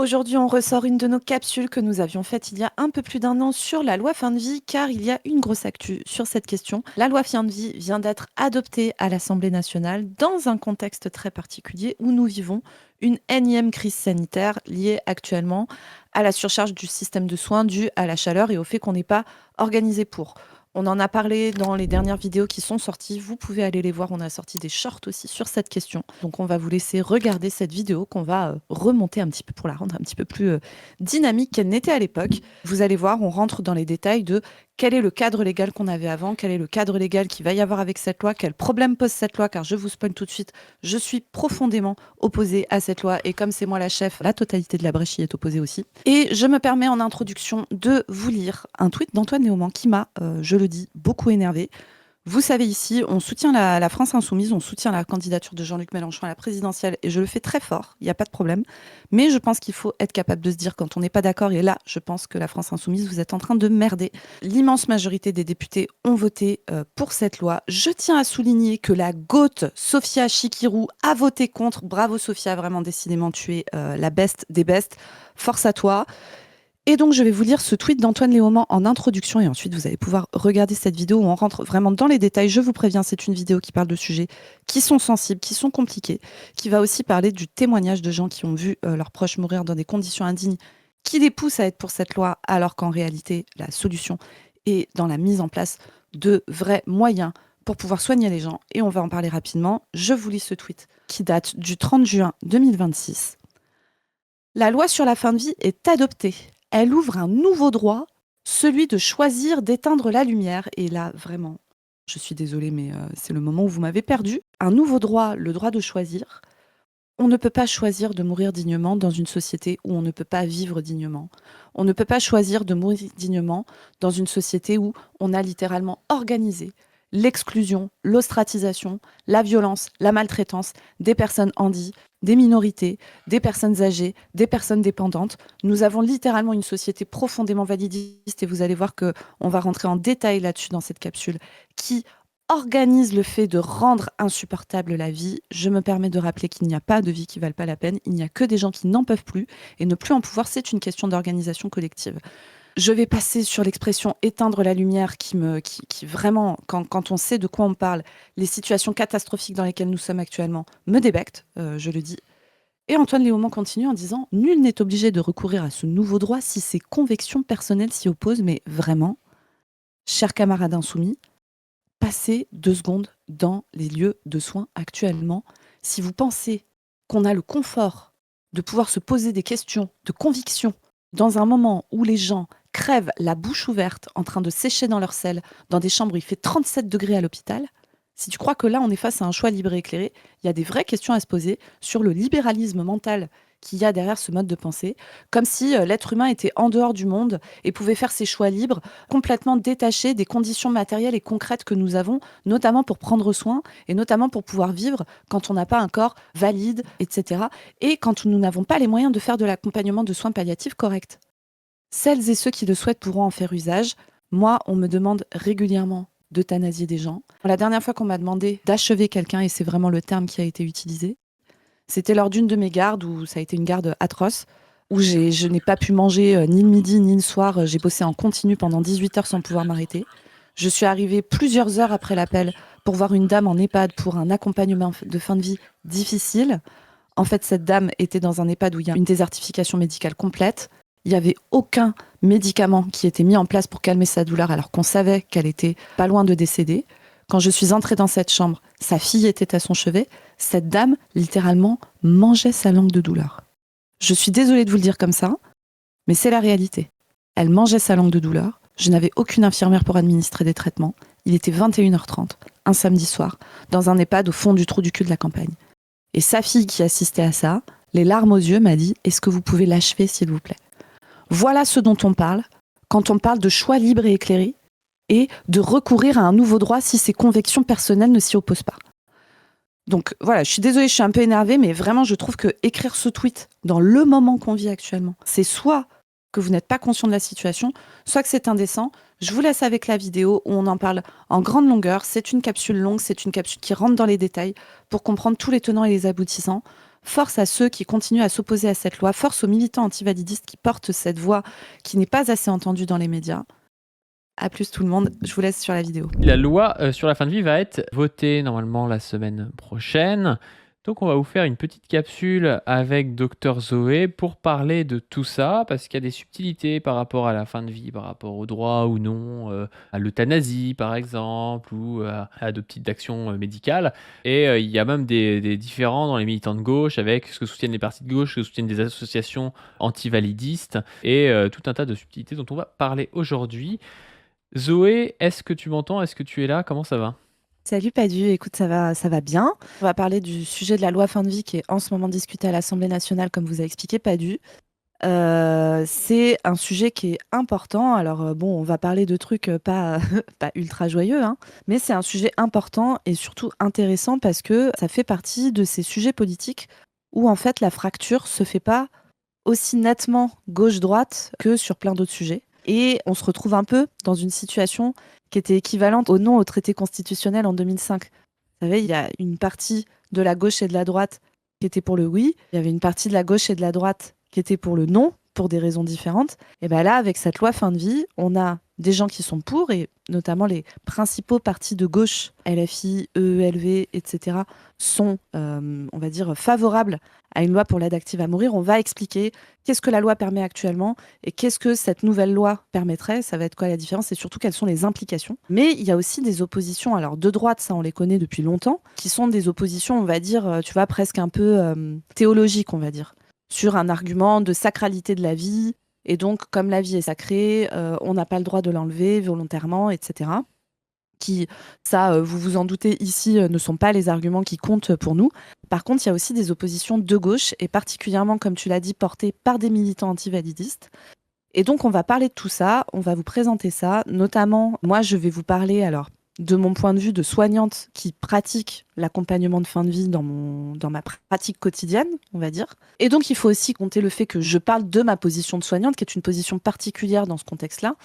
Aujourd'hui, on ressort une de nos capsules que nous avions faites il y a un peu plus d'un an sur la loi fin de vie, car il y a une grosse actu sur cette question. La loi fin de vie vient d'être adoptée à l'Assemblée nationale dans un contexte très particulier où nous vivons une énième crise sanitaire liée actuellement à la surcharge du système de soins due à la chaleur et au fait qu'on n'est pas organisé pour. On en a parlé dans les dernières vidéos qui sont sorties. Vous pouvez aller les voir. On a sorti des shorts aussi sur cette question. Donc, on va vous laisser regarder cette vidéo qu'on va remonter un petit peu pour la rendre un petit peu plus dynamique qu'elle n'était à l'époque. Vous allez voir, on rentre dans les détails de quel est le cadre légal qu'on avait avant, quel est le cadre légal qu'il va y avoir avec cette loi, quel problème pose cette loi, car je vous spoil tout de suite, je suis profondément opposée à cette loi et comme c'est moi la chef, la totalité de la brèche y est opposée aussi. Et je me permets en introduction de vous lire un tweet d'Antoine Léaumont qui m'a, je le dis, beaucoup énervé. Vous savez ici, on soutient la France insoumise, on soutient la candidature de Jean-Luc Mélenchon à la présidentielle et je le fais très fort, il n'y a pas de problème. Mais je pense qu'il faut être capable de se dire quand on n'est pas d'accord et là, je pense que la France insoumise, vous êtes en train de merder. L'immense majorité des députés ont voté pour cette loi. Je tiens à souligner que la goth Sophia Chikirou a voté contre. Bravo Sophia, vraiment décidément tu es la best des bestes. Force à toi. Et donc, je vais vous lire ce tweet d'Antoine Léaumont en introduction et ensuite, vous allez pouvoir regarder cette vidéo où on rentre vraiment dans les détails. Je vous préviens, c'est une vidéo qui parle de sujets qui sont sensibles, qui sont compliqués, qui va aussi parler du témoignage de gens qui ont vu leurs proches mourir dans des conditions indignes, qui les poussent à être pour cette loi, alors qu'en réalité, la solution est dans la mise en place de vrais moyens pour pouvoir soigner les gens. Et on va en parler rapidement. Je vous lis ce tweet qui date du 30 juin 2026. La loi sur la fin de vie est adoptée. Elle ouvre un nouveau droit, celui de choisir d'éteindre la lumière. Et là, vraiment, je suis désolée, mais c'est le moment où vous m'avez perdu. Un nouveau droit, le droit de choisir. On ne peut pas choisir de mourir dignement dans une société où on ne peut pas vivre dignement. On ne peut pas choisir de mourir dignement dans une société où on a littéralement organisé l'exclusion, l'ostratisation, la violence, la maltraitance des personnes handies, des minorités, des personnes âgées, des personnes dépendantes. Nous avons littéralement une société profondément validiste et vous allez voir que on va rentrer en détail là-dessus dans cette capsule qui organise le fait de rendre insupportable la vie. Je me permets de rappeler qu'il n'y a pas de vie qui ne valent pas la peine. Il n'y a que des gens qui n'en peuvent plus et ne plus en pouvoir, c'est une question d'organisation collective. Je vais passer sur l'expression éteindre la lumière qui vraiment, quand on sait de quoi on parle, les situations catastrophiques dans lesquelles nous sommes actuellement me débectent, je le dis. Et Antoine Léaumont continue en disant « Nul n'est obligé de recourir à ce nouveau droit si ses convictions personnelles s'y opposent, mais vraiment, chers camarades insoumis, passez 2 secondes dans les lieux de soins actuellement. Si vous pensez qu'on a le confort de pouvoir se poser des questions de conviction dans un moment où les gens crèvent la bouche ouverte en train de sécher dans leur selle, dans des chambres où il fait 37 degrés à l'hôpital, si tu crois que là on est face à un choix libre et éclairé, il y a des vraies questions à se poser sur le libéralisme mental qu'il y a derrière ce mode de pensée, comme si l'être humain était en dehors du monde et pouvait faire ses choix libres, complètement détaché des conditions matérielles et concrètes que nous avons, notamment pour prendre soin et notamment pour pouvoir vivre quand on n'a pas un corps valide, etc. Et quand nous n'avons pas les moyens de faire de l'accompagnement de soins palliatifs corrects. Celles et ceux qui le souhaitent pourront en faire usage. Moi, on me demande régulièrement d'euthanasier des gens. La dernière fois qu'on m'a demandé d'achever quelqu'un, et c'est vraiment le terme qui a été utilisé, c'était lors d'une de mes gardes, où ça a été une garde atroce, où je n'ai pas pu manger ni le midi ni le soir. J'ai bossé en continu pendant 18 heures sans pouvoir m'arrêter. Je suis arrivée plusieurs heures après l'appel pour voir une dame en EHPAD pour un accompagnement de fin de vie difficile. En fait, cette dame était dans un EHPAD où il y a une désertification médicale complète. Il n'y avait aucun médicament qui était mis en place pour calmer sa douleur alors qu'on savait qu'elle était pas loin de décéder. Quand je suis entrée dans cette chambre, sa fille était à son chevet. Cette dame, littéralement, mangeait sa langue de douleur. Je suis désolée de vous le dire comme ça, mais c'est la réalité. Elle mangeait sa langue de douleur. Je n'avais aucune infirmière pour administrer des traitements. Il était 21h30, un samedi soir, dans un EHPAD au fond du trou du cul de la campagne. Et sa fille qui assistait à ça, les larmes aux yeux, m'a dit « Est-ce que vous pouvez l'achever, s'il vous plaît ?» Voilà ce dont on parle quand on parle de choix libre et éclairé et de recourir à un nouveau droit si ses convictions personnelles ne s'y opposent pas. Donc voilà, je suis désolée, je suis un peu énervée, mais vraiment, je trouve que écrire ce tweet dans le moment qu'on vit actuellement, c'est soit que vous n'êtes pas conscient de la situation, soit que c'est indécent. Je vous laisse avec la vidéo où on en parle en grande longueur. C'est une capsule longue, c'est une capsule qui rentre dans les détails pour comprendre tous les tenants et les aboutissants. Force à ceux qui continuent à s'opposer à cette loi, force aux militants antivalidistes qui portent cette voix qui n'est pas assez entendue dans les médias. À plus tout le monde, je vous laisse sur la vidéo. La loi sur la fin de vie va être votée normalement la semaine prochaine. Donc on va vous faire une petite capsule avec Dr Zoé pour parler de tout ça, parce qu'il y a des subtilités par rapport à la fin de vie, par rapport au droit ou non, à l'euthanasie par exemple, ou à de petites actions médicales. Et il y a même des différends dans les militants de gauche, avec ce que soutiennent les partis de gauche, ce que soutiennent des associations antivalidistes, et tout un tas de subtilités dont on va parler aujourd'hui. Zoé, est-ce que tu m'entends? Est-ce que tu es là? Comment ça va? Salut Padu, écoute, ça va bien. On va parler du sujet de la loi fin de vie qui est en ce moment discuté à l'Assemblée nationale, comme vous a expliqué Padu. C'est un sujet qui est important. Alors bon, on va parler de trucs pas, pas ultra joyeux, hein, mais c'est un sujet important et surtout intéressant parce que ça fait partie de ces sujets politiques où en fait la fracture se fait pas aussi nettement gauche-droite que sur plein d'autres sujets. Et on se retrouve un peu dans une situation qui était équivalente au non au traité constitutionnel en 2005. Vous savez, il y a une partie de la gauche et de la droite qui était pour le oui, il y avait une partie de la gauche et de la droite qui était pour le non, pour des raisons différentes. Et bien là, avec cette loi fin de vie, on a des gens qui sont pour, et notamment les principaux partis de gauche, LFI, EELV, etc., sont, on va dire, favorables à une loi pour l'aide active à mourir. On va expliquer qu'est-ce que la loi permet actuellement et qu'est-ce que cette nouvelle loi permettrait. Ça va être quoi la différence et surtout quelles sont les implications. Mais il y a aussi des oppositions, alors de droite, ça on les connaît depuis longtemps, qui sont des oppositions, on va dire, tu vois, presque un peu théologiques, on va dire, sur un argument de sacralité de la vie. Et donc, comme la vie est sacrée, on n'a pas le droit de l'enlever volontairement, etc. Qui, ça, vous vous en doutez, ici, ne sont pas les arguments qui comptent pour nous. Par contre, il y a aussi des oppositions de gauche, et particulièrement, comme tu l'as dit, portées par des militants antivalidistes. Et donc, on va parler de tout ça, on va vous présenter ça. Notamment, moi, je vais vous parler, alors, de mon point de vue de soignante qui pratique l'accompagnement de fin de vie dans ma pratique quotidienne, on va dire. Et donc, il faut aussi compter le fait que je parle de ma position de soignante, qui est une position particulière dans ce contexte-là.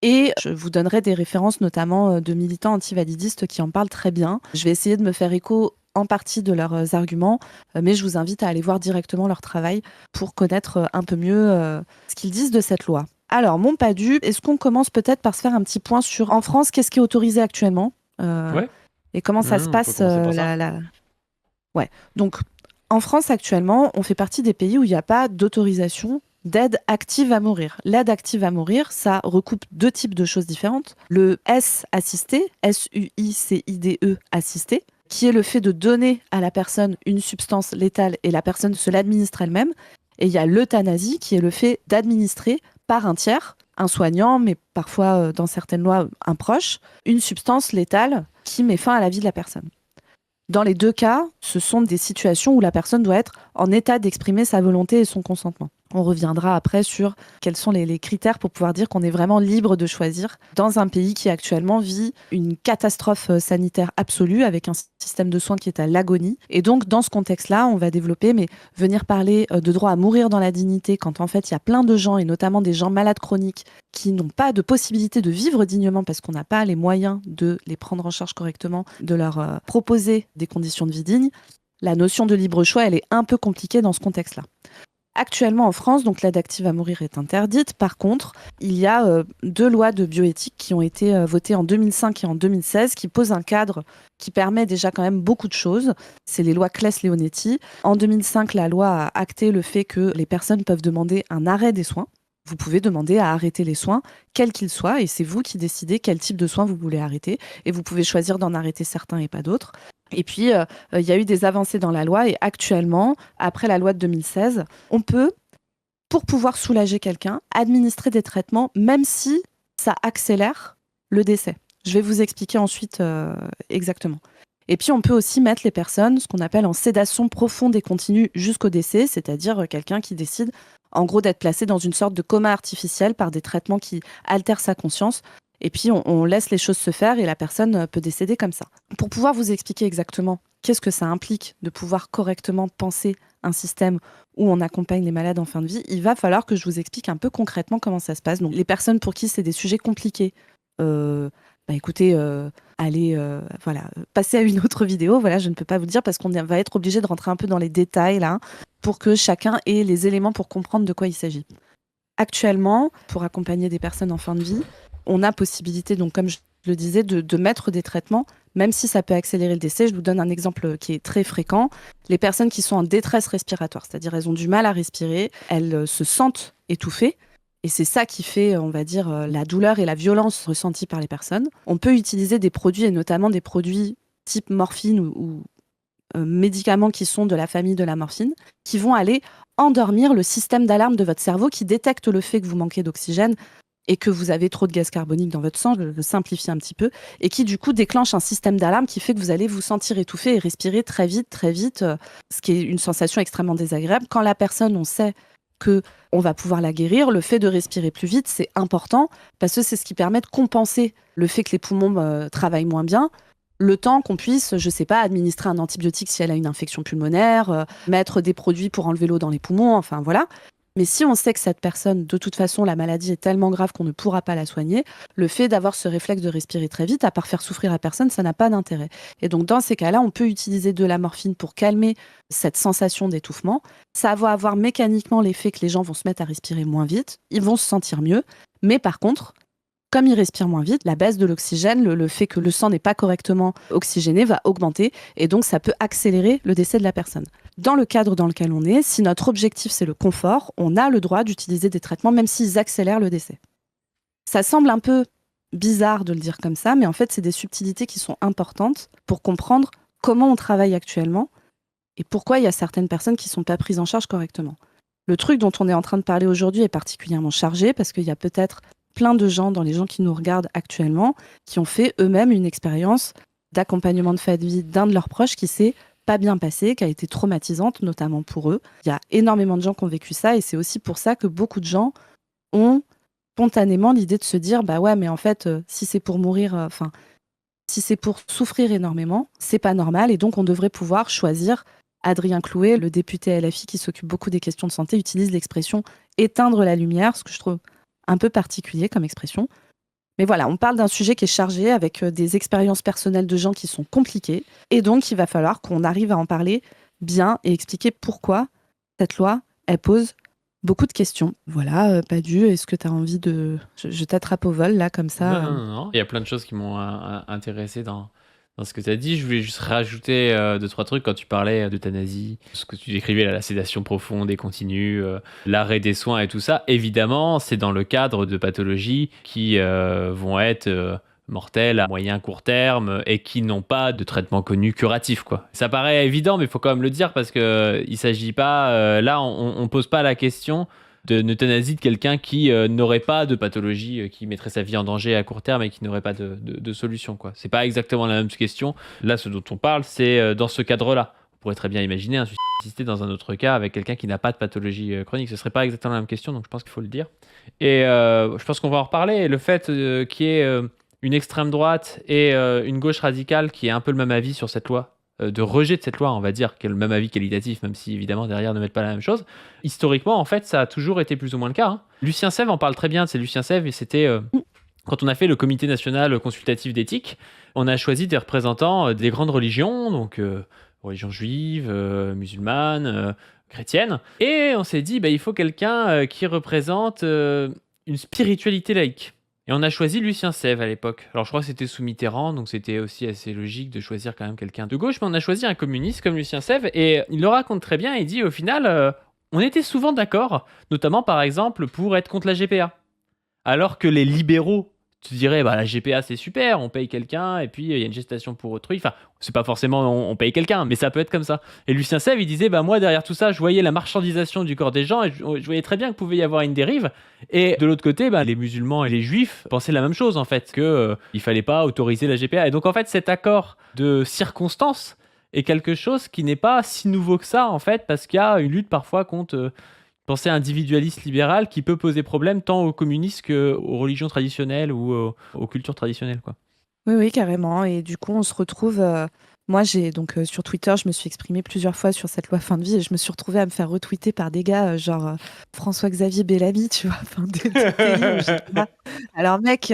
Et je vous donnerai des références notamment de militants antivalidistes qui en parlent très bien. Je vais essayer de me faire écho en partie de leurs arguments, mais je vous invite à aller voir directement leur travail pour connaître un peu mieux ce qu'ils disent de cette loi. Alors, mon Padu, est-ce qu'on commence peut-être par se faire un petit point sur, en France, qu'est-ce qui est autorisé actuellement Ouais. et comment ça se On peut passe commencer par ça. Ouais. Donc, en France, actuellement, on fait partie des pays où il n'y a pas d'autorisation d'aide active à mourir. L'aide active à mourir, ça recoupe deux types de choses différentes. Le S assisté, SUICIDE assisté, qui est le fait de donner à la personne une substance létale et la personne se l'administre elle-même. Et il y a l'euthanasie, qui est le fait d'administrer par un tiers, un soignant, mais parfois, dans certaines lois, un proche, une substance létale qui met fin à la vie de la personne. Dans les deux cas, ce sont des situations où la personne doit être en état d'exprimer sa volonté et son consentement. On reviendra après sur quels sont les critères pour pouvoir dire qu'on est vraiment libre de choisir dans un pays qui actuellement vit une catastrophe sanitaire absolue avec un système de soins qui est à l'agonie. Et donc, dans ce contexte-là, on va développer, mais venir parler de droit à mourir dans la dignité quand en fait, il y a plein de gens, et notamment des gens malades chroniques, qui n'ont pas de possibilité de vivre dignement parce qu'on n'a pas les moyens de les prendre en charge correctement, de leur proposer des conditions de vie dignes. La notion de libre choix, elle est un peu compliquée dans ce contexte-là. Actuellement en France, donc l'aide active à mourir est interdite. Par contre, il y a deux lois de bioéthique qui ont été votées en 2005 et en 2016 qui posent un cadre qui permet déjà quand même beaucoup de choses. C'est les lois Claes-Leonetti. En 2005, la loi a acté le fait que les personnes peuvent demander un arrêt des soins. Vous pouvez demander à arrêter les soins, quels qu'ils soient, et c'est vous qui décidez quel type de soins vous voulez arrêter. Et vous pouvez choisir d'en arrêter certains et pas d'autres. Et puis, il y a eu des avancées dans la loi et actuellement, après la loi de 2016, on peut, pour pouvoir soulager quelqu'un, administrer des traitements, même si ça accélère le décès. Je vais vous expliquer ensuite exactement. Et puis, on peut aussi mettre les personnes, ce qu'on appelle en sédation profonde et continue jusqu'au décès, c'est-à-dire quelqu'un qui décide, en gros, d'être placé dans une sorte de coma artificiel par des traitements qui altèrent sa conscience. Et puis, on laisse les choses se faire et la personne peut décéder comme ça. Pour pouvoir vous expliquer exactement qu'est-ce que ça implique de pouvoir correctement penser un système où on accompagne les malades en fin de vie, il va falloir que je vous explique un peu concrètement comment ça se passe. Donc, les personnes pour qui c'est des sujets compliqués, bah écoutez, allez, voilà, passer à une autre vidéo. Voilà, je ne peux pas vous le dire parce qu'on va être obligé de rentrer un peu dans les détails là, pour que chacun ait les éléments pour comprendre de quoi il s'agit. Actuellement, pour accompagner des personnes en fin de vie, on a possibilité, donc comme je le disais, de mettre des traitements, même si ça peut accélérer le décès. Je vous donne un exemple qui est très fréquent. Les personnes qui sont en détresse respiratoire, c'est-à-dire elles ont du mal à respirer, elles se sentent étouffées. Et c'est ça qui fait, on va dire, la douleur et la violence ressenties par les personnes. On peut utiliser des produits, et notamment des produits type morphine ou médicaments qui sont de la famille de la morphine, qui vont aller endormir le système d'alarme de votre cerveau qui détecte le fait que vous manquez d'oxygène et que vous avez trop de gaz carbonique dans votre sang, je le simplifie un petit peu, et qui du coup déclenche un système d'alarme qui fait que vous allez vous sentir étouffé et respirer très vite, ce qui est une sensation extrêmement désagréable. Quand la personne, on sait que on va pouvoir la guérir, le fait de respirer plus vite, c'est important parce que c'est ce qui permet de compenser le fait que les poumons travaillent moins bien, le temps qu'on puisse, je sais pas, administrer un antibiotique si elle a une infection pulmonaire, mettre des produits pour enlever l'eau dans les poumons, enfin voilà. Mais si on sait que cette personne, de toute façon, la maladie est tellement grave qu'on ne pourra pas la soigner, le fait d'avoir ce réflexe de respirer très vite, à part faire souffrir la personne, ça n'a pas d'intérêt. Et donc, dans ces cas-là, on peut utiliser de la morphine pour calmer cette sensation d'étouffement. Ça va avoir mécaniquement l'effet que les gens vont se mettre à respirer moins vite, ils vont se sentir mieux. Mais par contre, comme ils respirent moins vite, la baisse de l'oxygène, le fait que le sang n'est pas correctement oxygéné va augmenter et donc ça peut accélérer le décès de la personne. Dans le cadre dans lequel on est, si notre objectif c'est le confort, on a le droit d'utiliser des traitements même s'ils accélèrent le décès. Ça semble un peu bizarre de le dire comme ça, mais en fait c'est des subtilités qui sont importantes pour comprendre comment on travaille actuellement et pourquoi il y a certaines personnes qui ne sont pas prises en charge correctement. Le truc dont on est en train de parler aujourd'hui est particulièrement chargé parce qu'il y a peut-être plein de gens, dans les gens qui nous regardent actuellement, qui ont fait eux-mêmes une expérience d'accompagnement de fin de vie d'un de leurs proches qui s'est pas bien passée, qui a été traumatisante, notamment pour eux. Il y a énormément de gens qui ont vécu ça et c'est aussi pour ça que beaucoup de gens ont spontanément l'idée de se dire bah ouais, mais en fait, si c'est pour mourir, si c'est pour souffrir énormément, c'est pas normal et donc on devrait pouvoir choisir. Adrien Clouet, le député LFI qui s'occupe beaucoup des questions de santé, utilise l'expression éteindre la lumière, ce que je trouve un peu particulier comme expression. Mais voilà, on parle d'un sujet qui est chargé avec des expériences personnelles de gens qui sont compliquées. Et donc, il va falloir qu'on arrive à en parler bien et expliquer pourquoi cette loi, elle pose beaucoup de questions. Voilà, Padu, est-ce que tu as envie de... Je t'attrape au vol, là, comme ça. Non. Il y a plein de choses qui m'ont intéressé dans ce que tu as dit. Je voulais juste rajouter deux, trois trucs quand tu parlais d'euthanasie, ce que tu décrivais, là, la sédation profonde et continue, l'arrêt des soins et tout ça. Évidemment, c'est dans le cadre de pathologies qui vont être mortelles à moyen, court terme et qui n'ont pas de traitement connu curatif, quoi. Ça paraît évident, mais il faut quand même le dire parce que il s'agit pas... là, on pose pas la question de euthanasie de quelqu'un qui n'aurait pas de pathologie, qui mettrait sa vie en danger à court terme et qui n'aurait pas de solution, quoi. C'est pas exactement la même question. Là, ce dont on parle, c'est dans ce cadre-là. On pourrait très bien imaginer un suicide assisté dans un autre cas avec quelqu'un qui n'a pas de pathologie chronique. Ce serait pas exactement la même question, donc je pense qu'il faut le dire. Et je pense qu'on va en reparler. Le fait qu'il y ait une extrême droite et une gauche radicale qui ait un peu le même avis sur cette loi, de rejet de cette loi, on va dire, qui a le même avis qualitatif, même si évidemment derrière ne mettent pas la même chose. Historiquement, en fait, ça a toujours été plus ou moins le cas. Lucien Sèvres en parle très bien. C'est Lucien Sèvres et c'était quand on a fait le comité national consultatif d'éthique, on a choisi des représentants des grandes religions, donc religion juive, musulmane, chrétienne, et on s'est dit il faut quelqu'un qui représente une spiritualité laïque. Et on a choisi Lucien Sèvres à l'époque. Alors je crois que c'était sous Mitterrand, donc c'était aussi assez logique de choisir quand même quelqu'un de gauche, mais on a choisi un communiste comme Lucien Sèvres, et il le raconte très bien, il dit au final, on était souvent d'accord, notamment par exemple pour être contre la GPA. Alors que les libéraux, tu dirais, la GPA c'est super, on paye quelqu'un et puis il y a une gestation pour autrui. Enfin, c'est pas forcément on paye quelqu'un, mais ça peut être comme ça. Et Lucien Sèvres, il disait, moi derrière tout ça, je voyais la marchandisation du corps des gens et je voyais très bien qu'il pouvait y avoir une dérive. Et de l'autre côté, les musulmans et les juifs pensaient la même chose en fait, que il fallait pas autoriser la GPA. Et donc en fait, cet accord de circonstances est quelque chose qui n'est pas si nouveau que ça en fait, parce qu'il y a une lutte parfois contre pensée individualiste libérale qui peut poser problème tant aux communistes qu'aux religions traditionnelles ou aux cultures traditionnelles, quoi. Oui, carrément. Et du coup, on se retrouve Moi, j'ai donc sur Twitter, je me suis exprimée plusieurs fois sur cette loi fin de vie et je me suis retrouvée à me faire retweeter par des gars genre François-Xavier Bellamy, tu vois, enfin des terribles. J'étais là. Alors mec,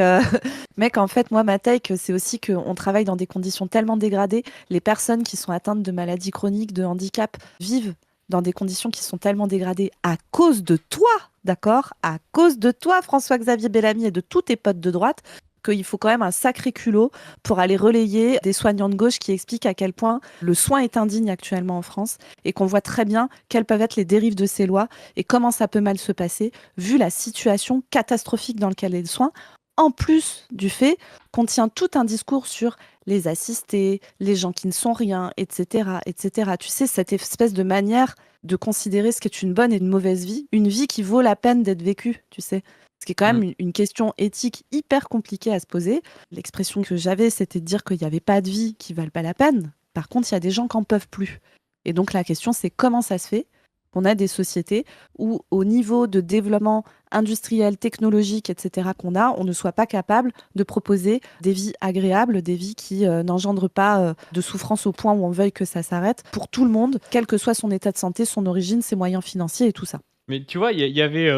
mec, en fait, moi, ma take, c'est aussi qu'on travaille dans des conditions tellement dégradées. Les personnes qui sont atteintes de maladies chroniques, de handicap, vivent dans des conditions qui sont tellement dégradées à cause de toi, d'accord? À cause de toi, François-Xavier Bellamy et de tous tes potes de droite, qu'il faut quand même un sacré culot pour aller relayer des soignants de gauche qui expliquent à quel point le soin est indigne actuellement en France et qu'on voit très bien quelles peuvent être les dérives de ces lois et comment ça peut mal se passer vu la situation catastrophique dans laquelle est le soin, en plus du fait qu'on tient tout un discours sur les assistés, les gens qui ne sont rien, etc., etc. Tu sais, cette espèce de manière de considérer ce qui est une bonne et une mauvaise vie, une vie qui vaut la peine d'être vécue, tu sais. Ce qui est quand même Mm. une question éthique hyper compliquée à se poser. L'expression que j'avais, c'était de dire qu'il n'y avait pas de vie qui valent pas la peine. Par contre, il y a des gens qui n'en peuvent plus. Et donc la question, c'est comment ça se fait qu'on a des sociétés où, au niveau de développement industriel, technologique, etc., qu'on a, on ne soit pas capable de proposer des vies agréables, des vies qui n'engendrent pas de souffrance au point où on veuille que ça s'arrête pour tout le monde, quel que soit son état de santé, son origine, ses moyens financiers et tout ça. Mais tu vois, il y avait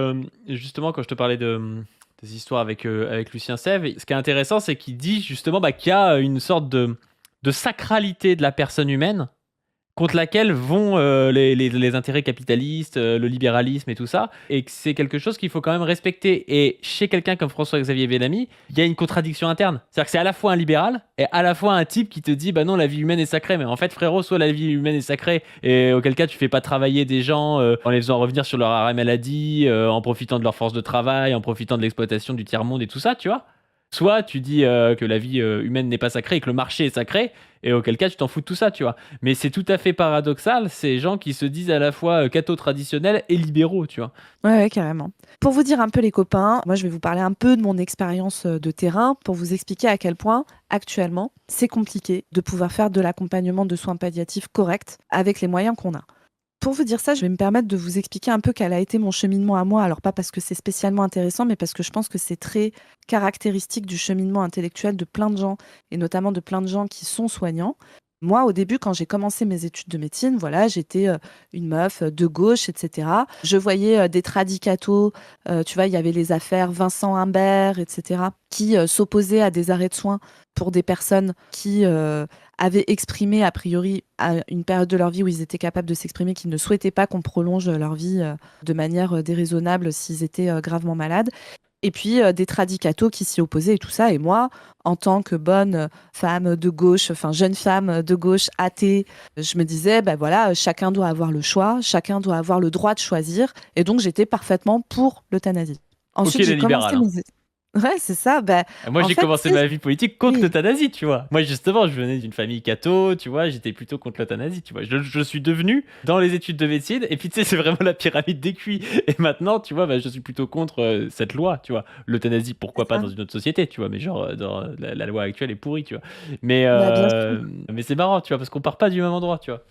justement quand je te parlais des histoires avec Lucien Sèvres, ce qui est intéressant, c'est qu'il dit justement qu'il y a une sorte de sacralité de la personne humaine contre laquelle vont les intérêts capitalistes, le libéralisme et tout ça, et que c'est quelque chose qu'il faut quand même respecter. Et chez quelqu'un comme François-Xavier Bellamy, il y a une contradiction interne. C'est-à-dire que c'est à la fois un libéral et à la fois un type qui te dit bah non, la vie humaine est sacrée. Mais en fait, frérot, soit la vie humaine est sacrée, et auquel cas tu fais pas travailler des gens en les faisant revenir sur leur arrêt maladie, en profitant de leur force de travail, en profitant de l'exploitation du tiers-monde et tout ça, tu vois. Soit tu dis que la vie humaine n'est pas sacrée et que le marché est sacré, et auquel cas tu t'en fous de tout ça, tu vois. Mais c'est tout à fait paradoxal, ces gens qui se disent à la fois catho traditionnels et libéraux, tu vois. Ouais, ouais, carrément. Pour vous dire un peu les copains, moi je vais vous parler un peu de mon expérience de terrain pour vous expliquer à quel point actuellement c'est compliqué de pouvoir faire de l'accompagnement de soins palliatifs correct avec les moyens qu'on a. Pour vous dire ça, je vais me permettre de vous expliquer un peu quel a été mon cheminement à moi. Alors pas parce que c'est spécialement intéressant, mais parce que je pense que c'est très caractéristique du cheminement intellectuel de plein de gens, et notamment de plein de gens qui sont soignants. Moi, au début, quand j'ai commencé mes études de médecine, voilà, j'étais une meuf de gauche, etc. Je voyais des tradicatos, tu vois, il y avait les affaires Vincent Humbert, etc., qui s'opposaient à des arrêts de soins pour des personnes qui avaient exprimé, a priori, à une période de leur vie où ils étaient capables de s'exprimer, qu'ils ne souhaitaient pas qu'on prolonge leur vie de manière déraisonnable s'ils étaient gravement malades. Et puis des tradicatos qui s'y opposaient et tout ça. Et moi, en tant que bonne femme de gauche, enfin jeune femme de gauche athée, je me disais, ben voilà, chacun doit avoir le choix, chacun doit avoir le droit de choisir. Et donc j'étais parfaitement pour l'euthanasie. Ok, Ensuite, les j'ai commencé libérales, hein. mes... Ouais, c'est ça. Ben, Moi, en j'ai fait, commencé tu sais, ma vie politique contre oui. l'euthanasie, tu vois. Moi, justement, je venais d'une famille catho, tu vois, j'étais plutôt contre l'euthanasie, tu vois. Je suis devenu dans les études de médecine, et puis tu sais, c'est vraiment la pyramide des QI. Et maintenant, tu vois, je suis plutôt contre cette loi, tu vois. L'euthanasie, pourquoi C'est pas ça. dans une autre société, tu vois, mais genre, dans la loi actuelle est pourrie, tu vois. Mais, Bah, bien sûr. euh, mais c'est marrant, tu vois, parce qu'on part pas du même endroit, tu vois.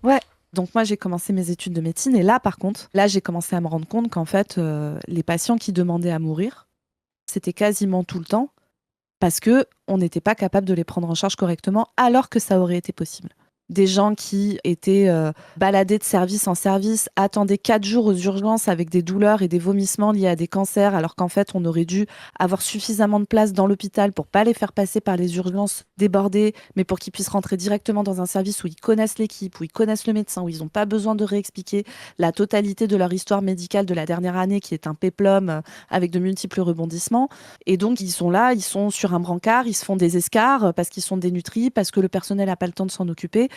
Ouais. Donc moi, j'ai commencé mes études de médecine. Et là, par contre, là, j'ai commencé à me rendre compte qu'en fait, les patients qui demandaient à mourir, c'était quasiment tout le temps parce que on n'était pas capable de les prendre en charge correctement alors que ça aurait été possible. Des gens qui étaient baladés de service en service, attendaient 4 jours aux urgences avec des douleurs et des vomissements liés à des cancers, alors qu'en fait, on aurait dû avoir suffisamment de place dans l'hôpital pour pas les faire passer par les urgences débordées, mais pour qu'ils puissent rentrer directement dans un service où ils connaissent l'équipe, où ils connaissent le médecin, où ils n'ont pas besoin de réexpliquer la totalité de leur histoire médicale de la dernière année, qui est un péplum avec de multiples rebondissements. Et donc, ils sont là, ils sont sur un brancard, ils se font des escarres parce qu'ils sont dénutris, parce que le personnel n'a pas le temps de s'en occuper.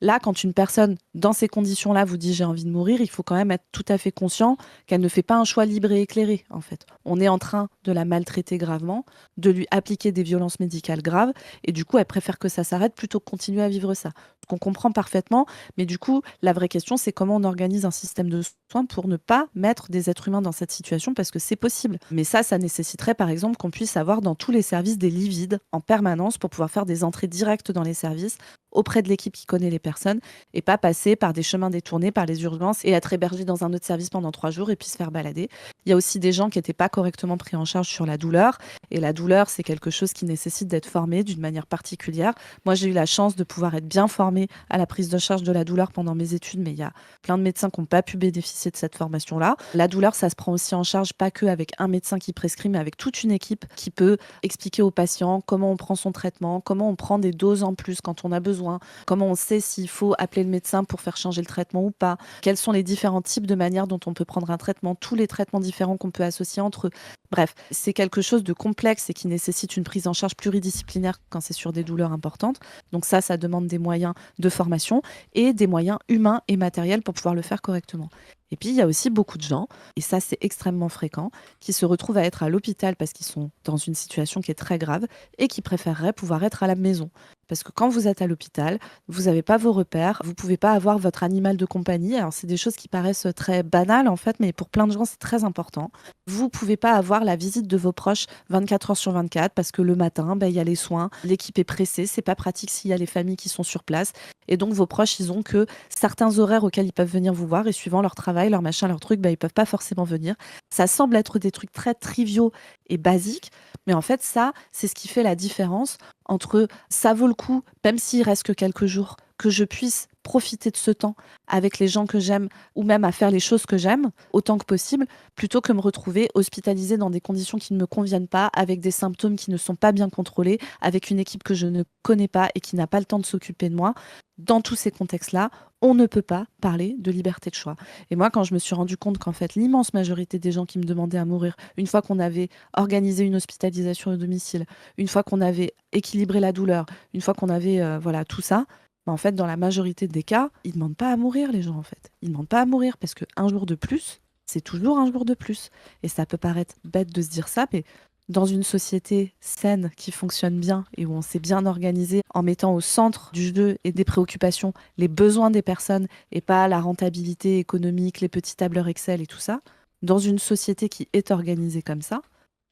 Là, quand une personne, dans ces conditions-là, vous dit j'ai envie de mourir, il faut quand même être tout à fait conscient qu'elle ne fait pas un choix libre et éclairé, en fait. On est en train de la maltraiter gravement, de lui appliquer des violences médicales graves, et du coup, elle préfère que ça s'arrête plutôt que continuer à vivre ça. Ce qu'on comprend parfaitement, mais du coup, la vraie question, c'est comment on organise un système de soins pour ne pas mettre des êtres humains dans cette situation, parce que c'est possible. Mais ça nécessiterait, par exemple, qu'on puisse avoir dans tous les services des lits vides en permanence pour pouvoir faire des entrées directes dans les services, auprès de l'équipe qui connaît les personnes et pas passer par des chemins détournés, par les urgences et être hébergé dans un autre service pendant 3 jours et puis se faire balader. Il y a aussi des gens qui n'étaient pas correctement pris en charge sur la douleur. Et la douleur, c'est quelque chose qui nécessite d'être formé d'une manière particulière. Moi, j'ai eu la chance de pouvoir être bien formée à la prise de charge de la douleur pendant mes études, mais il y a plein de médecins qui n'ont pas pu bénéficier de cette formation-là. La douleur, ça se prend aussi en charge, pas que avec un médecin qui prescrit, mais avec toute une équipe qui peut expliquer aux patients comment on prend son traitement, comment on prend des doses en plus quand on a besoin, comment on sait s'il faut appeler le médecin pour faire changer le traitement ou pas, quels sont les différents types de manières dont on peut prendre un traitement, tous les traitements différents qu'on peut associer entre eux. Bref, c'est quelque chose de complexe et qui nécessite une prise en charge pluridisciplinaire quand c'est sur des douleurs importantes. Donc ça demande des moyens de formation et des moyens humains et matériels pour pouvoir le faire correctement. Et puis, il y a aussi beaucoup de gens, et ça c'est extrêmement fréquent, qui se retrouvent à être à l'hôpital parce qu'ils sont dans une situation qui est très grave et qui préféreraient pouvoir être à la maison. Parce que quand vous êtes à l'hôpital, vous n'avez pas vos repères, vous ne pouvez pas avoir votre animal de compagnie. Alors, c'est des choses qui paraissent très banales en fait, mais pour plein de gens, c'est très important. Vous ne pouvez pas avoir la visite de vos proches 24 heures sur 24 parce que le matin, il y a les soins, l'équipe est pressée, c'est pas pratique s'il y a les familles qui sont sur place. Et donc, vos proches, ils ont que certains horaires auxquels ils peuvent venir vous voir et suivant leur travail, leur machin, leur truc, ils peuvent pas forcément venir. Ça semble être des trucs très triviaux et basiques, mais en fait, ça, c'est ce qui fait la différence entre ça vaut le coup, même s'il reste que quelques jours, que je puisse profiter de ce temps avec les gens que j'aime ou même à faire les choses que j'aime autant que possible, plutôt que me retrouver hospitalisée dans des conditions qui ne me conviennent pas, avec des symptômes qui ne sont pas bien contrôlés, avec une équipe que je ne connais pas et qui n'a pas le temps de s'occuper de moi. Dans tous ces contextes-là, on ne peut pas parler de liberté de choix. Et moi, quand je me suis rendu compte qu'en fait, l'immense majorité des gens qui me demandaient à mourir, une fois qu'on avait organisé une hospitalisation au domicile, une fois qu'on avait équilibré la douleur, une fois qu'on avait voilà tout ça, en fait, dans la majorité des cas, ils ne demandent pas à mourir, les gens, en fait. Ils ne demandent pas à mourir parce qu'un jour de plus, c'est toujours un jour de plus. Et ça peut paraître bête de se dire ça, mais dans une société saine qui fonctionne bien et où on s'est bien organisé en mettant au centre du jeu et des préoccupations les besoins des personnes et pas la rentabilité économique, les petits tableurs Excel et tout ça, dans une société qui est organisée comme ça,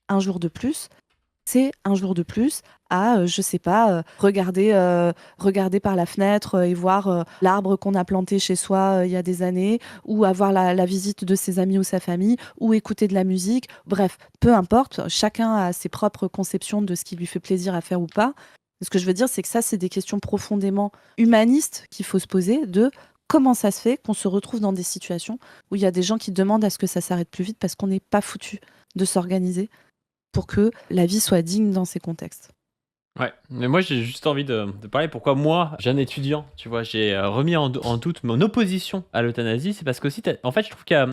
un jour de plus, c'est un jour de plus à, je sais pas, regarder par la fenêtre et voir l'arbre qu'on a planté chez soi il y a des années, ou avoir la visite de ses amis ou sa famille, ou écouter de la musique. Bref, peu importe, chacun a ses propres conceptions de ce qui lui fait plaisir à faire ou pas. Ce que je veux dire, c'est que ça, c'est des questions profondément humanistes qu'il faut se poser de comment ça se fait qu'on se retrouve dans des situations où il y a des gens qui demandent à ce que ça s'arrête plus vite parce qu'on n'est pas foutu de s'organiser pour que la vie soit digne dans ces contextes. Ouais, mais moi j'ai juste envie de parler pourquoi moi, jeune étudiant, tu vois, j'ai remis en doute mon opposition à l'euthanasie. C'est parce qu'aussi, en fait, je trouve qu'il y a...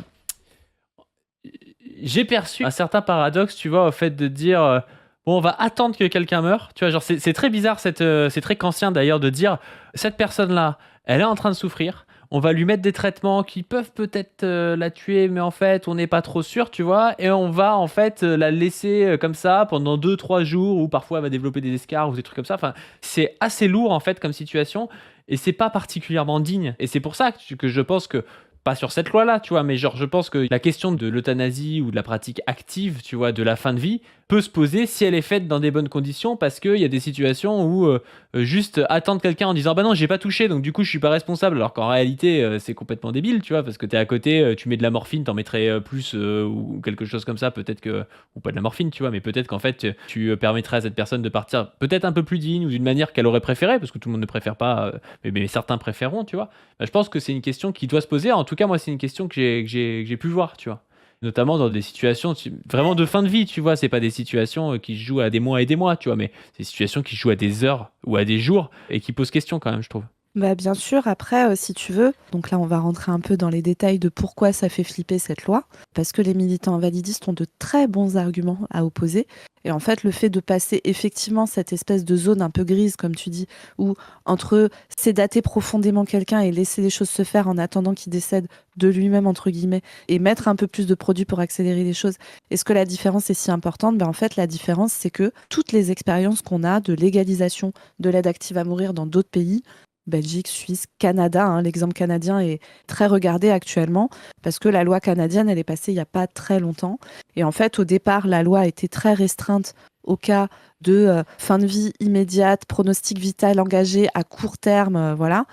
J'ai perçu un certain paradoxe, tu vois, au fait de dire bon, on va attendre que quelqu'un meure. Tu vois, genre, c'est très bizarre, c'est très kantien d'ailleurs de dire cette personne-là, elle est en train de souffrir. On va lui mettre des traitements qui peuvent peut-être la tuer, mais en fait, on n'est pas trop sûr, tu vois. Et on va en fait la laisser comme ça pendant 2-3 jours, ou parfois elle va développer des escarres ou des trucs comme ça. Enfin, c'est assez lourd en fait comme situation, et c'est pas particulièrement digne. Et c'est pour ça que je pense que pas sur cette loi-là, tu vois, mais genre, je pense que la question de l'euthanasie ou de la pratique active, tu vois, de la fin de vie, peut se poser si elle est faite dans des bonnes conditions, parce qu'il y a des situations où juste attendre quelqu'un en disant bah non, j'ai pas touché, donc du coup, je suis pas responsable, alors qu'en réalité, c'est complètement débile, tu vois, parce que t'es à côté, tu mets de la morphine, t'en mettrais plus ou quelque chose comme ça, peut-être que, ou pas de la morphine, tu vois, mais peut-être qu'en fait, tu permettrais à cette personne de partir peut-être un peu plus digne ou d'une manière qu'elle aurait préféré, parce que tout le monde ne préfère pas, mais certains préféreront, tu vois. Bah, je pense que c'est une question qui doit se poser. En tout cas, moi, c'est une question que j'ai pu voir, tu vois. Notamment dans des situations vraiment de fin de vie, tu vois. C'est pas des situations qui se jouent à des mois et des mois, tu vois, mais c'est des situations qui se jouent à des heures ou à des jours et qui posent question quand même, je trouve. Bah, bien sûr, après, si tu veux, donc là on va rentrer un peu dans les détails de pourquoi ça fait flipper cette loi, parce que les militants invalidistes ont de très bons arguments à opposer. Et en fait, le fait de passer effectivement cette espèce de zone un peu grise, comme tu dis, où entre sédater profondément quelqu'un et laisser les choses se faire en attendant qu'il décède de lui-même, entre guillemets, et mettre un peu plus de produits pour accélérer les choses, est-ce que la différence est si importante? En fait, la différence, c'est que toutes les expériences qu'on a de légalisation de l'aide active à mourir dans d'autres pays, Belgique, Suisse, Canada, l'exemple canadien est très regardé actuellement parce que la loi canadienne, elle est passée il n'y a pas très longtemps. Et en fait, au départ, la loi était très restreinte au cas de fin de vie immédiate, pronostic vital engagé à court terme, voilà.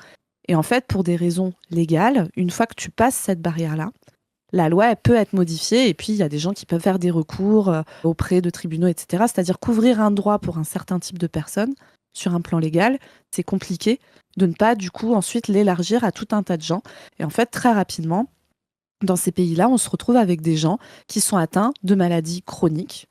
Et en fait, pour des raisons légales, une fois que tu passes cette barrière-là, la loi elle peut être modifiée et puis il y a des gens qui peuvent faire des recours auprès de tribunaux, etc. C'est-à-dire couvrir un droit pour un certain type de personnes sur un plan légal, c'est compliqué de ne pas du coup ensuite l'élargir à tout un tas de gens. Et en fait, très rapidement, dans ces pays-là, on se retrouve avec des gens qui sont atteints de maladies chroniques,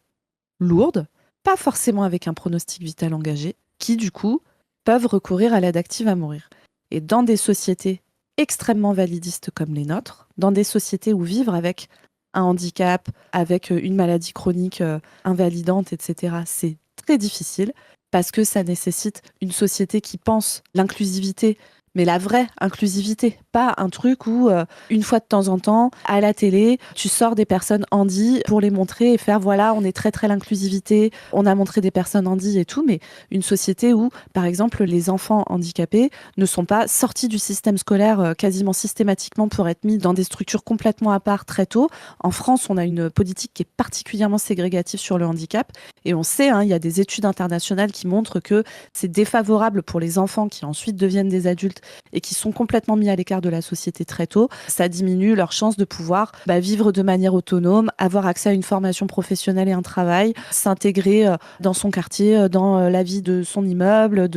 lourdes, pas forcément avec un pronostic vital engagé, qui du coup peuvent recourir à l'aide active à mourir. Et dans des sociétés extrêmement validistes comme les nôtres, dans des sociétés où vivre avec un handicap, avec une maladie chronique invalidante, etc., c'est très difficile parce que ça nécessite une société qui pense l'inclusivité, mais la vraie inclusivité, pas un truc où une fois de temps en temps, à la télé, tu sors des personnes handies pour les montrer et faire voilà, on est très très l'inclusivité, on a montré des personnes handies et tout, mais une société où, par exemple, les enfants handicapés ne sont pas sortis du système scolaire quasiment systématiquement pour être mis dans des structures complètement à part très tôt. En France, on a une politique qui est particulièrement ségrégative sur le handicap et on sait, il y a des études internationales qui montrent que c'est défavorable pour les enfants qui ensuite deviennent des adultes et qui sont complètement mis à l'écart de la société très tôt. Ça diminue leur chance de pouvoir vivre de manière autonome, avoir accès à une formation professionnelle et un travail, s'intégrer dans son quartier, dans la vie de son immeuble,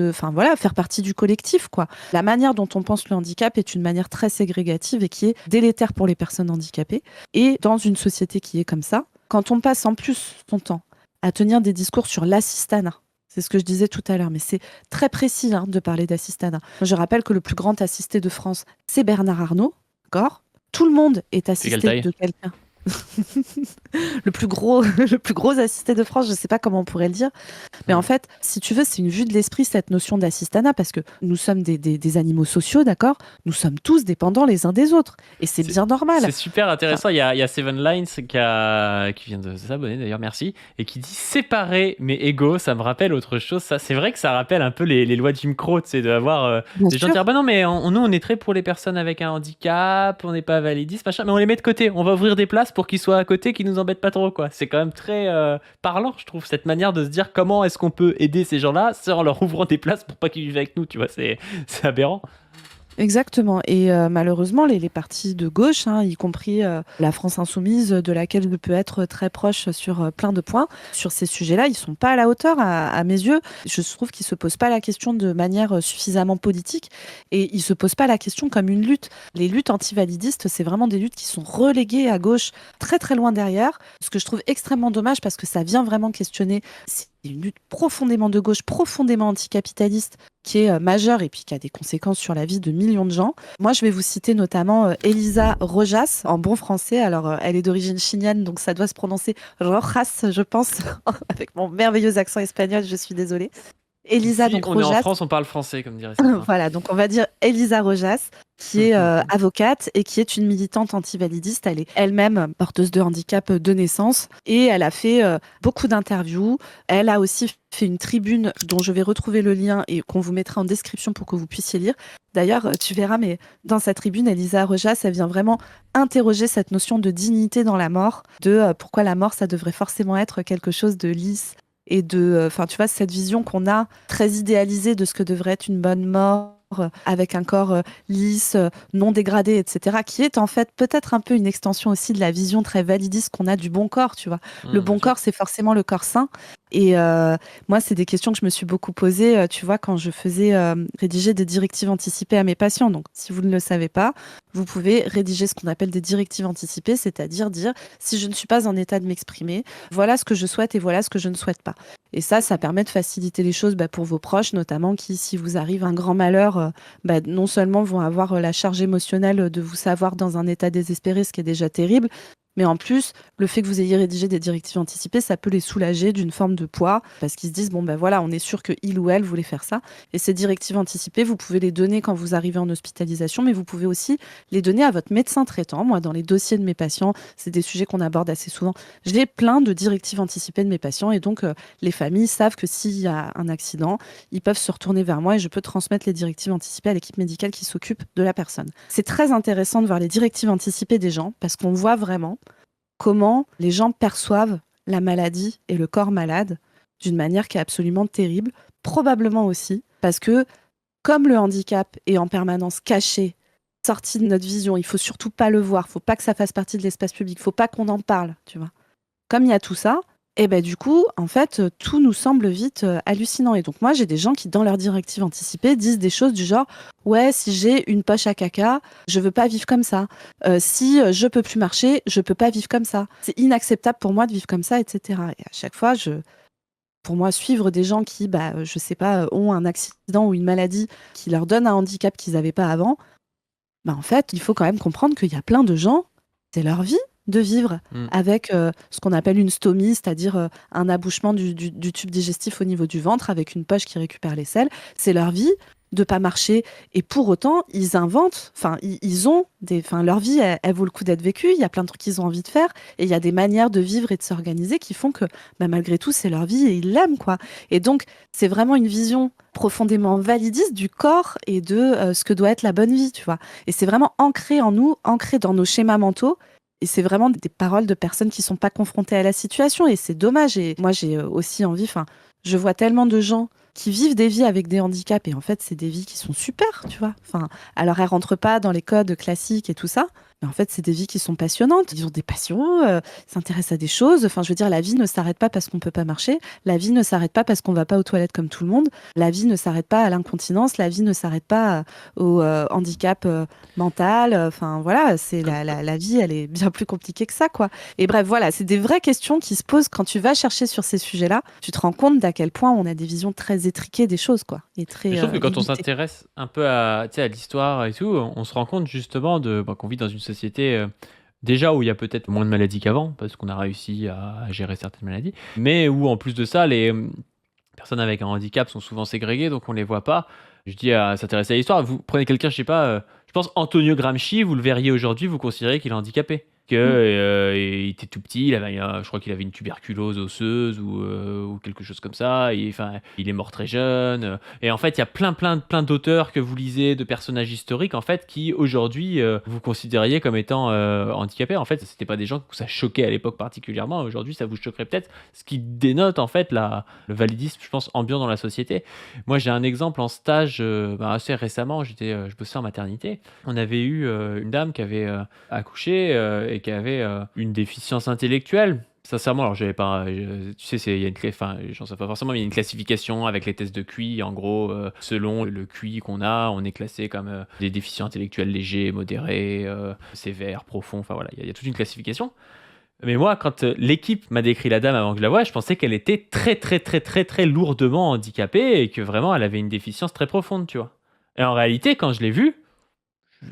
faire partie du collectif, quoi. La manière dont on pense le handicap est une manière très ségrégative et qui est délétère pour les personnes handicapées. Et dans une société qui est comme ça, quand on passe en plus son temps à tenir des discours sur l'assistanat, c'est ce que je disais tout à l'heure, mais c'est très précis de parler d'assistanat. Je rappelle que le plus grand assisté de France, c'est Bernard Arnault, d'accord ? Tout le monde est C'est quelle assisté taille ? de quelqu'un. le plus gros assisté de France, je ne sais pas comment on pourrait le dire. Mais en fait, si tu veux, c'est une vue de l'esprit, cette notion d'assistanat, parce que nous sommes des animaux sociaux, d'accord ? Nous sommes tous dépendants les uns des autres. Et c'est bien normal. C'est super intéressant. Il y a Seven Lines qui vient de s'abonner, d'ailleurs, merci, et qui dit séparer mais égaux. Ça me rappelle autre chose. Ça, c'est vrai que ça rappelle un peu les lois de Jim Crow, c'est d'avoir des gens dire bah non, mais nous, on est très pour les personnes avec un handicap, on n'est pas validistes, machin, mais on les met de côté. On va ouvrir des places pour qu'ils soient à côté, qu'ils nous embêtent pas trop, quoi. C'est quand même très parlant, je trouve, cette manière de se dire comment est-ce qu'on peut aider ces gens-là sans leur ouvrant des places pour pas qu'ils vivent avec nous, tu vois. C'est aberrant. Exactement. Et malheureusement, les partis de gauche, y compris la France insoumise, de laquelle je peux être très proche sur plein de points, sur ces sujets-là, ils sont pas à la hauteur, à mes yeux. Je trouve qu'ils se posent pas la question de manière suffisamment politique et ils se posent pas la question comme une lutte. Les luttes antivalidistes, c'est vraiment des luttes qui sont reléguées à gauche, très très loin derrière, ce que je trouve extrêmement dommage parce que ça vient vraiment questionner. C'est une lutte profondément de gauche, profondément anticapitaliste, qui est majeure et puis qui a des conséquences sur la vie de millions de gens. Moi, je vais vous citer notamment Elisa Rojas, en bon français. Alors, elle est d'origine chilienne, donc ça doit se prononcer Rojas, je pense, avec mon merveilleux accent espagnol, je suis désolée. Elisa, Ici, donc on est en Rojas. France, on parle français, comme dirait certains. Voilà, donc on va dire Elisa Rojas, qui est avocate et qui est une militante antivalidiste. Elle est elle-même porteuse de handicap de naissance et elle a fait beaucoup d'interviews. Elle a aussi fait une tribune dont je vais retrouver le lien et qu'on vous mettra en description pour que vous puissiez lire. D'ailleurs, tu verras, mais dans sa tribune, Elisa Rojas, elle vient vraiment interroger cette notion de dignité dans la mort, de pourquoi la mort, ça devrait forcément être quelque chose de lisse, et tu vois, cette vision qu'on a très idéalisée de ce que devrait être une bonne mort avec un corps lisse, non dégradé, etc., qui est en fait peut-être un peu une extension aussi de la vision très validiste qu'on a du bon corps, tu vois. Le bon corps, c'est forcément le corps sain. Et moi, c'est des questions que je me suis beaucoup posées, tu vois, quand je faisais rédiger des directives anticipées à mes patients. Donc, si vous ne le savez pas, vous pouvez rédiger ce qu'on appelle des directives anticipées, c'est-à-dire dire, si je ne suis pas en état de m'exprimer, voilà ce que je souhaite et voilà ce que je ne souhaite pas. Et ça permet de faciliter les choses pour vos proches, notamment qui, si vous arrive un grand malheur, non seulement vont avoir la charge émotionnelle de vous savoir dans un état désespéré, ce qui est déjà terrible, mais en plus, le fait que vous ayez rédigé des directives anticipées, ça peut les soulager d'une forme de poids, parce qu'ils se disent, voilà, on est sûr que il ou elle voulait faire ça. Et ces directives anticipées, vous pouvez les donner quand vous arrivez en hospitalisation, mais vous pouvez aussi les donner à votre médecin traitant. Moi, dans les dossiers de mes patients, c'est des sujets qu'on aborde assez souvent. J'ai plein de directives anticipées de mes patients, et donc les familles savent que s'il y a un accident, ils peuvent se retourner vers moi et je peux transmettre les directives anticipées à l'équipe médicale qui s'occupe de la personne. C'est très intéressant de voir les directives anticipées des gens, parce qu'on voit vraiment comment les gens perçoivent la maladie et le corps malade d'une manière qui est absolument terrible, probablement aussi parce que comme le handicap est en permanence caché, sorti de notre vision, il faut surtout pas le voir, faut pas que ça fasse partie de l'espace public, faut pas qu'on en parle, tu vois. Comme il y a tout ça, et ben du coup, en fait, tout nous semble vite hallucinant. Et donc moi, j'ai des gens qui, dans leur directive anticipée, disent des choses du genre, ouais, si j'ai une poche à caca, je veux pas vivre comme ça. Si je peux plus marcher, je peux pas vivre comme ça. C'est inacceptable pour moi de vivre comme ça, etc. Et à chaque fois, pour moi, suivre des gens qui, je sais pas, ont un accident ou une maladie qui leur donne un handicap qu'ils n'avaient pas avant, en fait, il faut quand même comprendre qu'il y a plein de gens, c'est leur vie de vivre avec ce qu'on appelle une stomie, c'est-à-dire un abouchement du tube digestif au niveau du ventre avec une poche qui récupère les selles. C'est leur vie de pas marcher. Et pour autant, ils inventent, ils ont leur vie, elle vaut le coup d'être vécue. Il y a plein de trucs qu'ils ont envie de faire. Et il y a des manières de vivre et de s'organiser qui font que, malgré tout, c'est leur vie et ils l'aiment, quoi. Et donc, c'est vraiment une vision profondément validiste du corps et de ce que doit être la bonne vie, tu vois. Et c'est vraiment ancré en nous, ancré dans nos schémas mentaux. Et c'est vraiment des paroles de personnes qui sont pas confrontées à la situation. Et c'est dommage. Et moi, j'ai aussi envie, je vois tellement de gens qui vivent des vies avec des handicaps. Et en fait, c'est des vies qui sont super, tu vois. Alors, elles rentrent pas dans les codes classiques et tout ça. Mais en fait, c'est des vies qui sont passionnantes. Ils ont des passions, s'intéressent à des choses. Je veux dire, la vie ne s'arrête pas parce qu'on peut pas marcher. La vie ne s'arrête pas parce qu'on va pas aux toilettes comme tout le monde. La vie ne s'arrête pas à l'incontinence. La vie ne s'arrête pas au handicap mental. Voilà, c'est la vie, elle est bien plus compliquée que ça, quoi. Et bref, voilà, c'est des vraies questions qui se posent quand tu vas chercher sur ces sujets-là. Tu te rends compte d'à quel point on a des visions très étriquées des choses, quoi. Et très Je trouve que quand on limitées. s'intéresse un peu à l'histoire et tout, on se rend compte justement qu'on vit dans une société déjà où il y a peut-être moins de maladies qu'avant, parce qu'on a réussi à gérer certaines maladies, mais où en plus de ça, les personnes avec un handicap sont souvent ségrégées, donc on les voit pas. Je dis à s'intéresser à l'histoire, vous prenez quelqu'un, je sais pas, je pense Antonio Gramsci, vous le verriez aujourd'hui, vous considérez qu'il est handicapé. Il était tout petit, je crois qu'il avait une tuberculose osseuse ou quelque chose comme ça. Il est mort très jeune. Et en fait, il y a plein d'auteurs que vous lisez, de personnages historiques, en fait, qui aujourd'hui vous considériez comme étant handicapés. En fait, c'était pas des gens que ça choquait à l'époque particulièrement. Aujourd'hui, ça vous choquerait peut-être, ce qui dénote en fait le validisme, je pense, ambiant dans la société. Moi, j'ai un exemple en stage assez récemment. Je bossais en maternité. On avait eu une dame qui avait accouché et qui avait une déficience intellectuelle. Sincèrement, alors j'avais pas, tu sais, il y a j'en sais pas forcément, mais il y a une classification avec les tests de QI. En gros, selon le QI qu'on a, on est classé comme des déficients intellectuels légers, modérés, sévères, profonds. Enfin voilà, il y a toute une classification. Mais moi, quand l'équipe m'a décrit la dame avant que je la voie, je pensais qu'elle était très, très, très, très, très lourdement handicapée et que vraiment elle avait une déficience très profonde, tu vois. Et en réalité, quand je l'ai vue,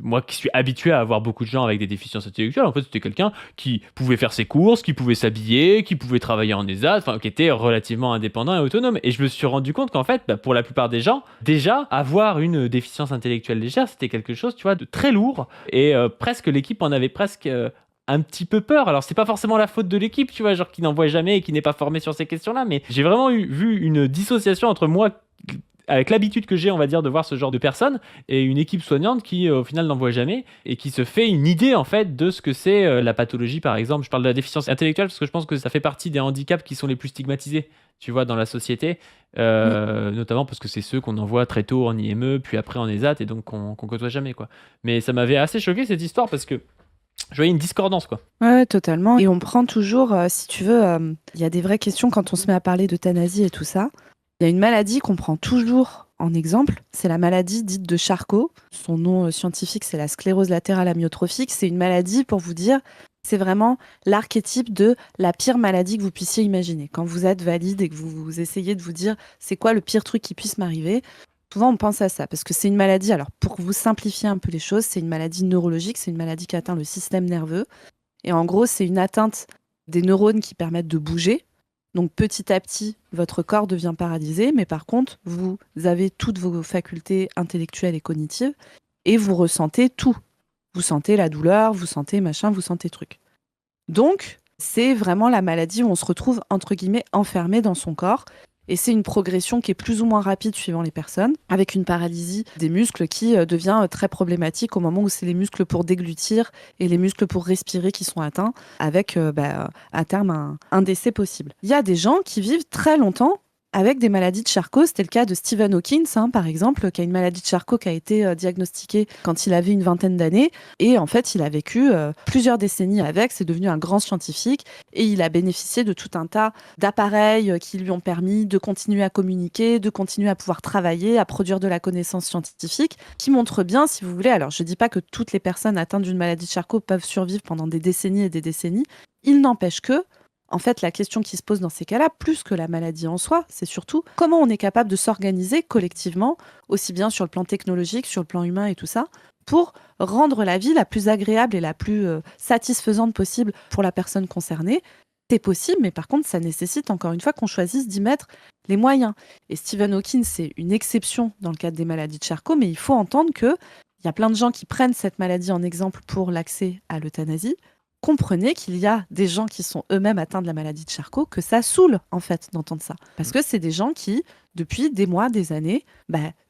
moi qui suis habitué à avoir beaucoup de gens avec des déficiences intellectuelles, en fait, c'était quelqu'un qui pouvait faire ses courses, qui pouvait s'habiller, qui pouvait travailler en ESAT, qui était relativement indépendant et autonome. Et je me suis rendu compte qu'en fait, pour la plupart des gens, déjà, avoir une déficience intellectuelle légère, c'était quelque chose, tu vois, de très lourd. Et presque l'équipe en avait presque un petit peu peur. Alors, c'est pas forcément la faute de l'équipe, tu vois, genre qui n'en voit jamais et qui n'est pas formé sur ces questions-là, mais j'ai vraiment vu une dissociation entre moi avec l'habitude que j'ai, on va dire, de voir ce genre de personnes, et une équipe soignante qui, au final, n'en voit jamais, et qui se fait une idée, en fait, de ce que c'est la pathologie, par exemple. Je parle de la déficience intellectuelle, parce que je pense que ça fait partie des handicaps qui sont les plus stigmatisés, tu vois, dans la société, notamment parce que c'est ceux qu'on envoie très tôt en IME, puis après en ESAT, et donc qu'on côtoie jamais, quoi. Mais ça m'avait assez choqué, cette histoire, parce que je voyais une discordance, quoi. Ouais, totalement. Et on prend toujours, si tu veux, il y a des vraies questions quand on se met à parler d'euthanasie et tout ça. Il y a une maladie qu'on prend toujours en exemple, c'est la maladie dite de Charcot. Son nom scientifique, c'est la sclérose latérale amyotrophique. C'est une maladie, pour vous dire, c'est vraiment l'archétype de la pire maladie que vous puissiez imaginer. Quand vous êtes valide et que vous essayez de vous dire c'est quoi le pire truc qui puisse m'arriver, souvent on pense à ça parce que c'est une maladie, alors pour vous simplifier un peu les choses, c'est une maladie neurologique, c'est une maladie qui atteint le système nerveux. Et en gros, c'est une atteinte des neurones qui permettent de bouger. Donc petit à petit, votre corps devient paralysé, mais par contre, vous avez toutes vos facultés intellectuelles et cognitives et vous ressentez tout. Vous sentez la douleur, vous sentez machin, vous sentez truc. Donc, c'est vraiment la maladie où on se retrouve, entre guillemets, enfermé dans son corps. Et c'est une progression qui est plus ou moins rapide suivant les personnes, avec une paralysie des muscles qui devient très problématique au moment où c'est les muscles pour déglutir et les muscles pour respirer qui sont atteints, avec à terme un décès possible. Il y a des gens qui vivent très longtemps avec des maladies de Charcot. C'était le cas de Stephen Hawking, par exemple, qui a une maladie de Charcot qui a été diagnostiquée quand il avait une vingtaine d'années. Et en fait, il a vécu plusieurs décennies avec. C'est devenu un grand scientifique et il a bénéficié de tout un tas d'appareils qui lui ont permis de continuer à communiquer, de continuer à pouvoir travailler, à produire de la connaissance scientifique, qui montre bien, si vous voulez, alors je ne dis pas que toutes les personnes atteintes d'une maladie de Charcot peuvent survivre pendant des décennies et des décennies. Il n'empêche que en fait, la question qui se pose dans ces cas-là, plus que la maladie en soi, c'est surtout comment on est capable de s'organiser collectivement, aussi bien sur le plan technologique, sur le plan humain et tout ça, pour rendre la vie la plus agréable et la plus satisfaisante possible pour la personne concernée. C'est possible, mais par contre, ça nécessite encore une fois qu'on choisisse d'y mettre les moyens. Et Stephen Hawking, c'est une exception dans le cadre des maladies de Charcot, mais il faut entendre qu'il y a plein de gens qui prennent cette maladie en exemple pour l'accès à l'euthanasie. Comprenez qu'il y a des gens qui sont eux-mêmes atteints de la maladie de Charcot, que ça saoule, en fait, d'entendre ça. Parce que c'est des gens qui, depuis des mois, des années,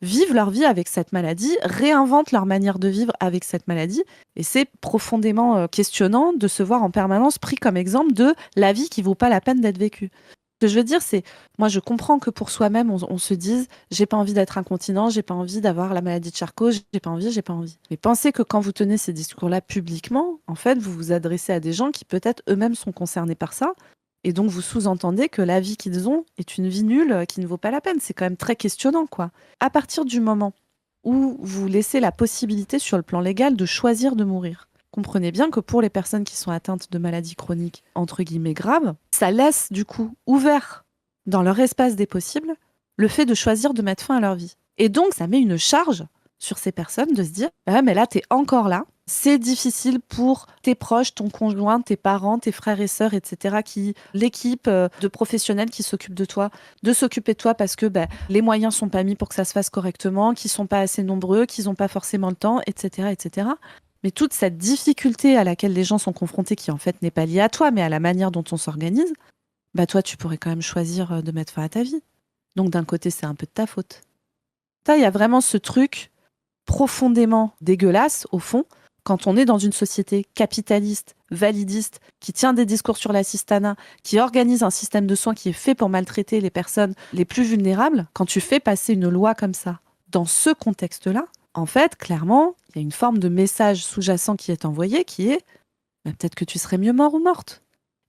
vivent leur vie avec cette maladie, réinventent leur manière de vivre avec cette maladie. Et c'est profondément questionnant de se voir en permanence pris comme exemple de la vie qui vaut pas la peine d'être vécue. Ce que je veux dire, c'est, moi, je comprends que pour soi-même, on se dise, j'ai pas envie d'être incontinent, j'ai pas envie d'avoir la maladie de Charcot, j'ai pas envie. Mais pensez que quand vous tenez ces discours-là publiquement, en fait, vous vous adressez à des gens qui peut-être eux-mêmes sont concernés par ça. Et donc, vous sous-entendez que la vie qu'ils ont est une vie nulle qui ne vaut pas la peine. C'est quand même très questionnant, quoi. À partir du moment où vous laissez la possibilité sur le plan légal de choisir de mourir, comprenez bien que pour les personnes qui sont atteintes de maladies chroniques, entre guillemets graves, ça laisse du coup ouvert dans leur espace des possibles le fait de choisir de mettre fin à leur vie. Et donc, ça met une charge sur ces personnes de se dire ah, mais là, t'es encore là. C'est difficile pour tes proches, ton conjoint, tes parents, tes frères et sœurs, etc., l'équipe de professionnels qui s'occupent de toi, de s'occuper de toi parce que les moyens sont pas mis pour que ça se fasse correctement, qu'ils sont pas assez nombreux, qu'ils n'ont pas forcément le temps, etc., etc. Mais toute cette difficulté à laquelle les gens sont confrontés, qui en fait n'est pas liée à toi, mais à la manière dont on s'organise, toi, tu pourrais quand même choisir de mettre fin à ta vie. Donc d'un côté, c'est un peu de ta faute. Il y a vraiment ce truc profondément dégueulasse, au fond, quand on est dans une société capitaliste, validiste, qui tient des discours sur l'assistanat, qui organise un système de soins qui est fait pour maltraiter les personnes les plus vulnérables, quand tu fais passer une loi comme ça, dans ce contexte-là, en fait, clairement, il y a une forme de message sous-jacent qui est envoyé, qui est peut-être que tu serais mieux mort ou morte.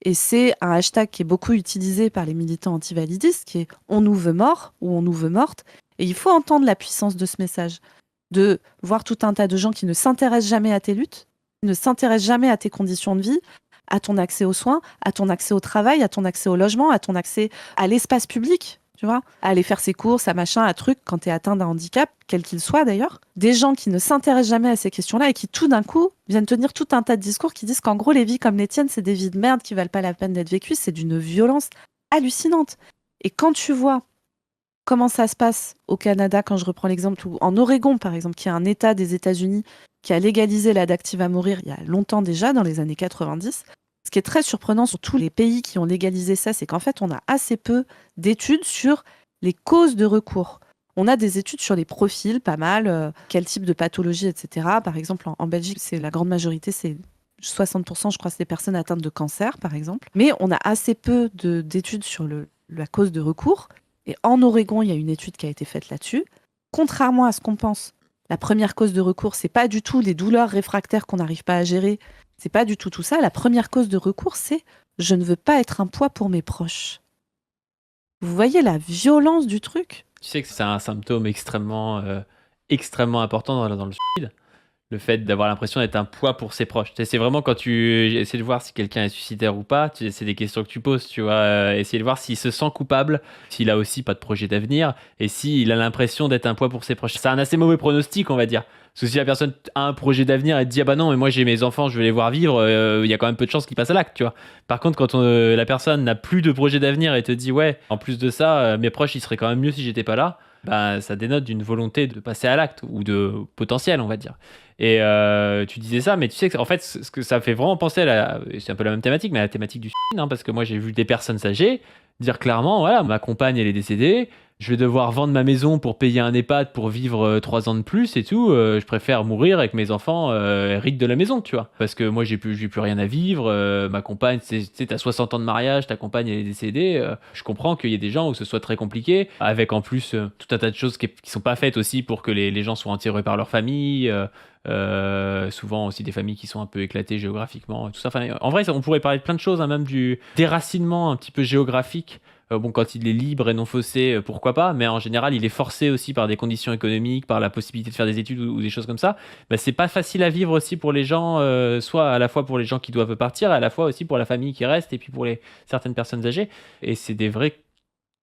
Et c'est un hashtag qui est beaucoup utilisé par les militants antivalidistes, qui est on nous veut mort ou on nous veut morte. Et il faut entendre la puissance de ce message, de voir tout un tas de gens qui ne s'intéressent jamais à tes luttes, qui ne s'intéressent jamais à tes conditions de vie, à ton accès aux soins, à ton accès au travail, à ton accès au logement, à ton accès à l'espace public, tu vois, à aller faire ses courses, à machin, à truc, quand tu es atteint d'un handicap, quel qu'il soit d'ailleurs. Des gens qui ne s'intéressent jamais à ces questions-là et qui tout d'un coup viennent tenir tout un tas de discours qui disent qu'en gros les vies comme les tiennes, c'est des vies de merde qui valent pas la peine d'être vécues, c'est d'une violence hallucinante. Et quand tu vois comment ça se passe au Canada, quand je reprends l'exemple, ou en Oregon par exemple, qui est un État des États-Unis qui a légalisé l'aide active à mourir il y a longtemps déjà, dans les années 90, ce qui est très surprenant sur tous les pays qui ont légalisé ça, c'est qu'en fait, on a assez peu d'études sur les causes de recours. On a des études sur les profils, pas mal, quel type de pathologie, etc. Par exemple, en Belgique, c'est la grande majorité, c'est 60%, je crois, c'est des personnes atteintes de cancer, par exemple. Mais on a assez peu d'études sur la cause de recours. Et en Oregon, il y a une étude qui a été faite là-dessus. Contrairement à ce qu'on pense, la première cause de recours, c'est pas du tout les douleurs réfractaires qu'on n'arrive pas à gérer. C'est pas du tout tout ça. La première cause de recours, c'est « je ne veux pas être un poids pour mes proches ». Vous voyez la violence du truc ? Tu sais que c'est un symptôme extrêmement important dans le suicide. Le fait d'avoir l'impression d'être un poids pour ses proches. C'est vraiment quand tu essaies de voir si quelqu'un est suicidaire ou pas, c'est des questions que tu poses, tu vois. Essayer de voir s'il se sent coupable, s'il a aussi pas de projet d'avenir, et s'il a l'impression d'être un poids pour ses proches. C'est un assez mauvais pronostic, on va dire. Parce que si la personne a un projet d'avenir et te dit « Ah bah non, mais moi j'ai mes enfants, je vais les voir vivre », il y a quand même peu de chances qu'il passe à l'acte, tu vois. Par contre, quand la personne n'a plus de projet d'avenir et te dit « Ouais, en plus de ça, mes proches, ils seraient quand même mieux si j'étais pas là », ça dénote d'une volonté de passer à l'acte, ou de potentiel, on va dire. Et tu disais ça, mais tu sais que en fait, ce que ça fait vraiment penser c'est un peu la même thématique, mais à la thématique du suicide, hein, parce que moi j'ai vu des personnes âgées dire clairement, voilà, ma compagne elle est décédée, je vais devoir vendre ma maison pour payer un EHPAD pour vivre 3 ans de plus et tout. Je préfère mourir avec mes enfants riches de la maison, tu vois. Parce que moi, j'ai plus rien à vivre. Ma compagne, tu sais, t'as 60 ans de mariage, ta compagne, elle est décédée. Je comprends qu'il y ait des gens où ce soit très compliqué, avec en plus tout un tas de choses qui sont pas faites aussi pour que les gens soient enterrés par leur famille. Souvent aussi des familles qui sont un peu éclatées géographiquement, tout ça. Enfin, en vrai, on pourrait parler de plein de choses, hein, même du déracinement un petit peu géographique. Bon, quand il est libre et non faussé, pourquoi pas, mais en général, il est forcé aussi par des conditions économiques, par la possibilité de faire des études ou des choses comme ça. Bah, c'est pas facile à vivre aussi pour les gens, soit à la fois pour les gens qui doivent partir, à la fois aussi pour la famille qui reste, et puis pour certaines personnes âgées. Et c'est des vraies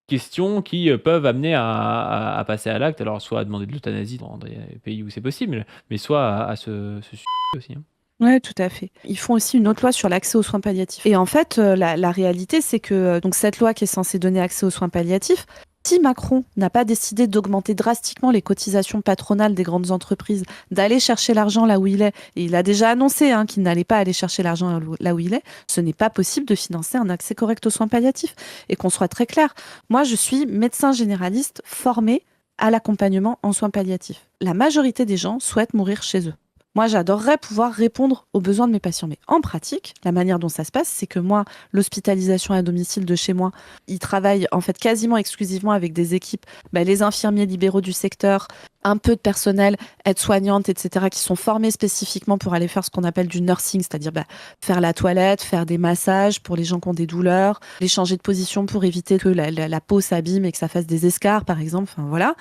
questions qui peuvent amener à passer à l'acte, alors soit à demander de l'euthanasie dans des pays où c'est possible, mais soit à se suicider aussi, hein. Ouais, tout à fait. Ils font aussi une autre loi sur l'accès aux soins palliatifs. Et en fait, la réalité, c'est que donc cette loi qui est censée donner accès aux soins palliatifs, si Macron n'a pas décidé d'augmenter drastiquement les cotisations patronales des grandes entreprises, d'aller chercher l'argent là où il est, et il a déjà annoncé qu'il n'allait pas aller chercher l'argent là où il est, ce n'est pas possible de financer un accès correct aux soins palliatifs. Et qu'on soit très clair, moi je suis médecin généraliste formé à l'accompagnement en soins palliatifs. La majorité des gens souhaitent mourir chez eux. Moi, j'adorerais pouvoir répondre aux besoins de mes patients. Mais en pratique, la manière dont ça se passe, c'est que moi, l'hospitalisation à domicile de chez moi, ils travaillent en fait quasiment exclusivement avec des équipes, les infirmiers libéraux du secteur, un peu de personnel, aides-soignantes, etc., qui sont formés spécifiquement pour aller faire ce qu'on appelle du nursing, c'est-à-dire faire la toilette, faire des massages pour les gens qui ont des douleurs, les changer de position pour éviter que la peau s'abîme et que ça fasse des escarres, par exemple. Enfin, voilà.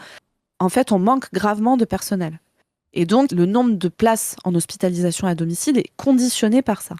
En fait, on manque gravement de personnel. Et donc, le nombre de places en hospitalisation à domicile est conditionné par ça.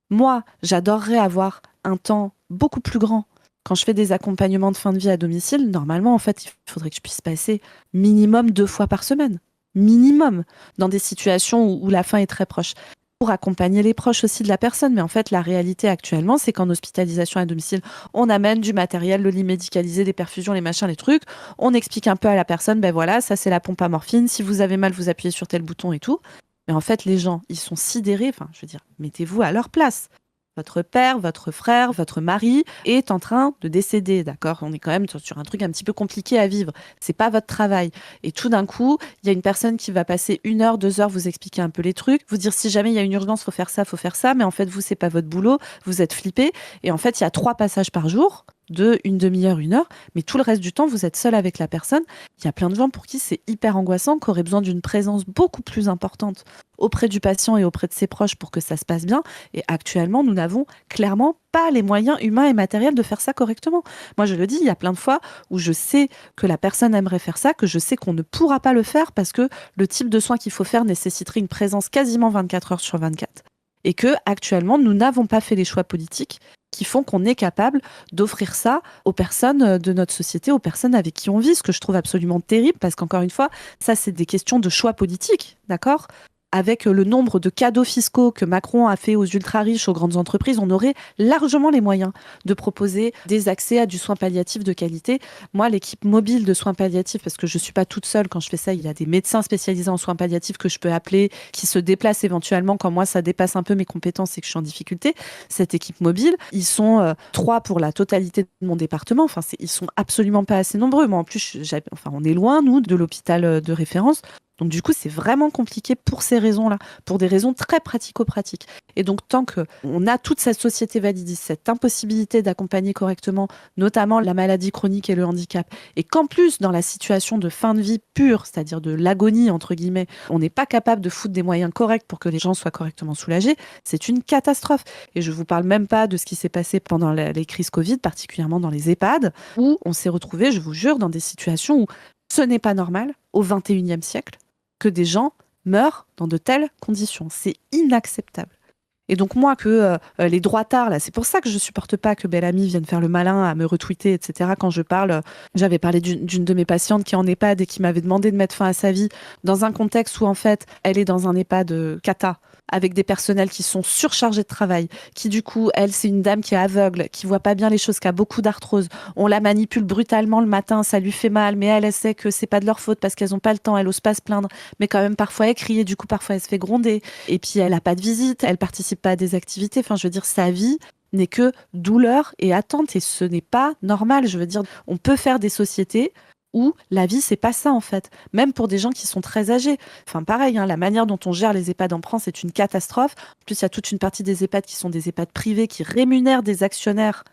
Moi, j'adorerais avoir un temps beaucoup plus grand. Quand je fais des accompagnements de fin de vie à domicile, normalement, en fait, il faudrait que je puisse passer minimum 2 fois par semaine. Minimum. Dans des situations où la fin est très proche. Pour accompagner les proches aussi de la personne. Mais en fait, la réalité actuellement, c'est qu'en hospitalisation à domicile, on amène du matériel, le lit médicalisé, des perfusions, les machins, les trucs. On explique un peu à la personne, voilà, ça c'est la pompe à morphine. Si vous avez mal, vous appuyez sur tel bouton et tout. Mais en fait, les gens, ils sont sidérés. Enfin, je veux dire, mettez-vous à leur place. Votre père, votre frère, votre mari est en train de décéder, d'accord? On est quand même sur un truc un petit peu compliqué à vivre. C'est pas votre travail. Et tout d'un coup, il y a une personne qui va passer 1 heure, 2 heures, vous expliquer un peu les trucs, vous dire si jamais il y a une urgence, faut faire ça, mais en fait, vous, c'est pas votre boulot, vous êtes flippé. Et en fait, il y a 3 passages par jour, de 1/2 heure, 1 heure, mais tout le reste du temps, vous êtes seul avec la personne. Il y a plein de gens pour qui c'est hyper angoissant, qui auraient besoin d'une présence beaucoup plus importante auprès du patient et auprès de ses proches pour que ça se passe bien. Et actuellement, nous n'avons clairement pas les moyens humains et matériels de faire ça correctement. Moi, je le dis, il y a plein de fois où je sais que la personne aimerait faire ça, que je sais qu'on ne pourra pas le faire parce que le type de soins qu'il faut faire nécessiterait une présence quasiment 24 heures sur 24. Et que actuellement, nous n'avons pas fait les choix politiques qui font qu'on est capable d'offrir ça aux personnes de notre société, aux personnes avec qui on vit, ce que je trouve absolument terrible, parce qu'encore une fois, ça, c'est des questions de choix politiques, d'accord ? Avec le nombre de cadeaux fiscaux que Macron a fait aux ultra-riches, aux grandes entreprises, on aurait largement les moyens de proposer des accès à du soin palliatif de qualité. Moi, l'équipe mobile de soins palliatifs, parce que je ne suis pas toute seule quand je fais ça, il y a des médecins spécialisés en soins palliatifs que je peux appeler, qui se déplacent éventuellement quand moi, ça dépasse un peu mes compétences et que je suis en difficulté. Cette équipe mobile, ils sont 3 pour la totalité de mon département. Enfin, ils sont absolument pas assez nombreux. Moi, en plus, on est loin, nous, de l'hôpital de référence. Donc du coup, c'est vraiment compliqué pour ces raisons-là, pour des raisons très pratico-pratiques. Et donc tant qu'on a toute cette société validiste, cette impossibilité d'accompagner correctement, notamment la maladie chronique et le handicap, et qu'en plus, dans la situation de fin de vie pure, c'est-à-dire de l'agonie, entre guillemets, on n'est pas capable de foutre des moyens corrects pour que les gens soient correctement soulagés, c'est une catastrophe. Et je ne vous parle même pas de ce qui s'est passé pendant les crises Covid, particulièrement dans les EHPAD, où on s'est retrouvé, je vous jure, dans des situations où ce n'est pas normal, au XXIe siècle, que des gens meurent dans de telles conditions. C'est inacceptable. Et donc moi, que les droitards, là, c'est pour ça que je supporte pas que Bellamy vienne faire le malin à me retweeter, etc. Quand je parle, j'avais parlé d'une de mes patientes qui est en EHPAD et qui m'avait demandé de mettre fin à sa vie dans un contexte où en fait, elle est dans un EHPAD cata. avec des personnels qui sont surchargés de travail, qui du coup, elle, c'est une dame qui est aveugle, qui voit pas bien les choses, qui a beaucoup d'arthrose. On la manipule brutalement le matin, ça lui fait mal, mais elle sait que c'est pas de leur faute parce qu'elles ont pas le temps, elle ose pas se plaindre, mais quand même parfois elle crie et du coup parfois elle se fait gronder. Et puis elle a pas de visite, elle participe pas à des activités. Enfin, je veux dire, sa vie n'est que douleur et attente et ce n'est pas normal. Je veux dire, on peut faire des sociétés où la vie, c'est pas ça en fait. Même pour des gens qui sont très âgés. Enfin, pareil, hein, la manière dont on gère les EHPAD en France, c'est une catastrophe. En plus, il y a toute une partie des EHPAD qui sont des EHPAD privés qui rémunèrent des actionnaires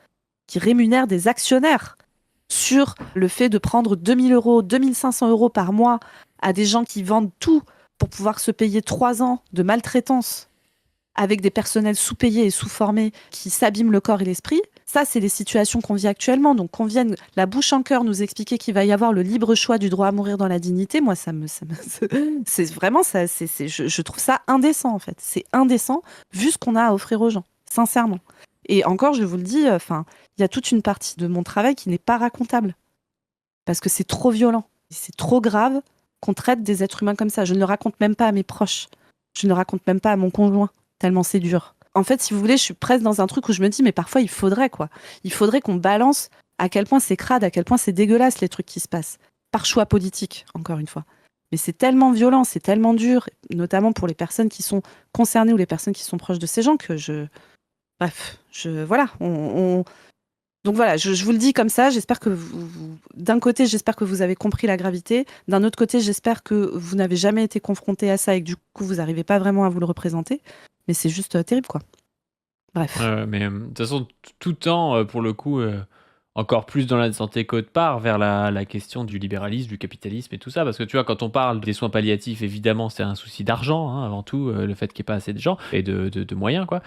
sur le fait de prendre 2000 euros, 2500 euros par mois à des gens qui vendent tout pour pouvoir se payer 3 ans de maltraitance avec des personnels sous-payés et sous-formés qui s'abîment le corps et l'esprit. Ça, c'est les situations qu'on vit actuellement. Donc, qu'on vienne la bouche en cœur nous expliquer qu'il va y avoir le libre choix du droit à mourir dans la dignité, moi, c'est vraiment ça. Je trouve ça indécent, en fait. C'est indécent vu ce qu'on a à offrir aux gens, sincèrement. Et encore, je vous le dis, enfin, il y a toute une partie de mon travail qui n'est pas racontable parce que c'est trop violent, c'est trop grave qu'on traite des êtres humains comme ça. Je ne le raconte même pas à mes proches, je ne le raconte même pas à mon conjoint, tellement c'est dur. En fait, si vous voulez, je suis presque dans un truc où je me dis, mais parfois il faudrait quoi. Il faudrait qu'on balance à quel point c'est crade, à quel point c'est dégueulasse les trucs qui se passent. Par choix politique, encore une fois. Mais c'est tellement violent, c'est tellement dur, notamment pour les personnes qui sont concernées ou les personnes qui sont proches de ces gens que je... Bref, voilà, donc voilà, je vous le dis comme ça, j'espère que d'un côté, j'espère que vous avez compris la gravité, d'un autre côté, j'espère que vous n'avez jamais été confronté à ça et que du coup, vous n'arrivez pas vraiment à vous le représenter, mais c'est juste terrible, quoi. Bref. Mais de toute façon, tout temps, pour le coup, encore plus dans la santé qu'autre part, vers la question du libéralisme, du capitalisme et tout ça. Parce que tu vois, quand on parle des soins palliatifs, évidemment, c'est un souci d'argent, hein, avant tout, le fait qu'il n'y ait pas assez de gens et de moyens, quoi.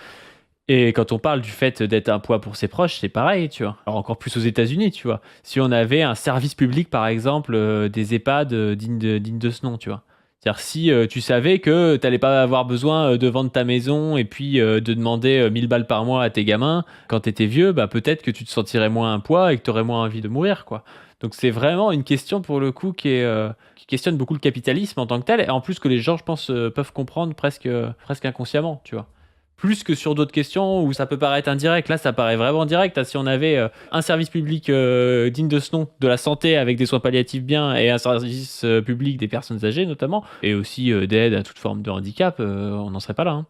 Et quand on parle du fait d'être un poids pour ses proches, c'est pareil, tu vois. Alors encore plus aux États-Unis, tu vois. Si on avait un service public, par exemple, des EHPAD dignes de ce nom, tu vois. C'est-à-dire si tu savais que tu n'allais pas avoir besoin de vendre ta maison et puis de demander 1000 balles par mois à tes gamins quand tu étais vieux, bah peut-être que tu te sentirais moins un poids et que tu aurais moins envie de mourir, quoi. Donc c'est vraiment une question pour le coup qui questionne beaucoup le capitalisme en tant que tel, et en plus que les gens, je pense, peuvent comprendre presque inconsciemment, tu vois. Plus que sur d'autres questions où ça peut paraître indirect. Là, ça paraît vraiment direct, hein. Si on avait un service public digne de ce nom, de la santé avec des soins palliatifs bien, et un service public des personnes âgées notamment, et aussi d'aide à toute forme de handicap, on n'en serait pas là, hein.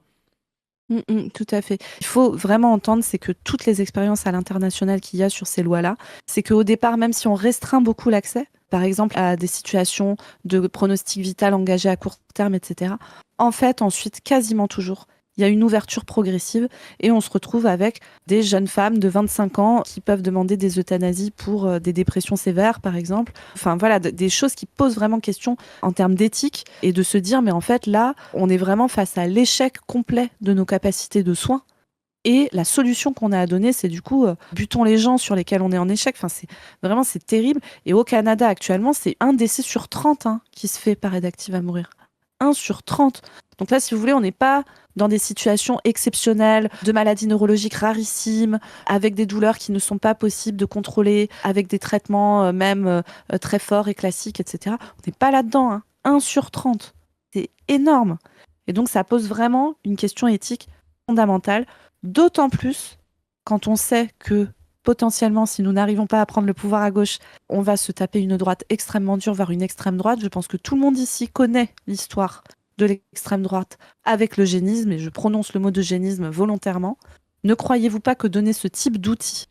Tout à fait. Il faut vraiment entendre, c'est que toutes les expériences à l'international qu'il y a sur ces lois-là, c'est qu'au départ, même si on restreint beaucoup l'accès, par exemple à des situations de pronostic vital engagé à court terme, etc., en fait, ensuite, quasiment toujours, il y a une ouverture progressive et on se retrouve avec des jeunes femmes de 25 ans qui peuvent demander des euthanasies pour des dépressions sévères, par exemple. Enfin, voilà, des choses qui posent vraiment question en termes d'éthique et de se dire, mais en fait, là, on est vraiment face à l'échec complet de nos capacités de soins. Et la solution qu'on a à donner, c'est du coup, butons les gens sur lesquels on est en échec. Enfin, c'est terrible. Et au Canada, actuellement, c'est un décès sur 30 qui se fait par aide active à mourir. 1 sur 30. Donc là, si vous voulez, on n'est pas dans des situations exceptionnelles, de maladies neurologiques rarissimes, avec des douleurs qui ne sont pas possibles de contrôler, avec des traitements très forts et classiques, etc. On n'est pas là-dedans, hein. 1 sur 30. C'est énorme. Et donc, ça pose vraiment une question éthique fondamentale, d'autant plus quand on sait que potentiellement, si nous n'arrivons pas à prendre le pouvoir à gauche, on va se taper une droite extrêmement dure vers une extrême droite. Je pense que tout le monde ici connaît l'histoire de l'extrême droite avec l'eugénisme, et je prononce le mot d'eugénisme volontairement. Ne croyez-vous pas que donner ce type d'outils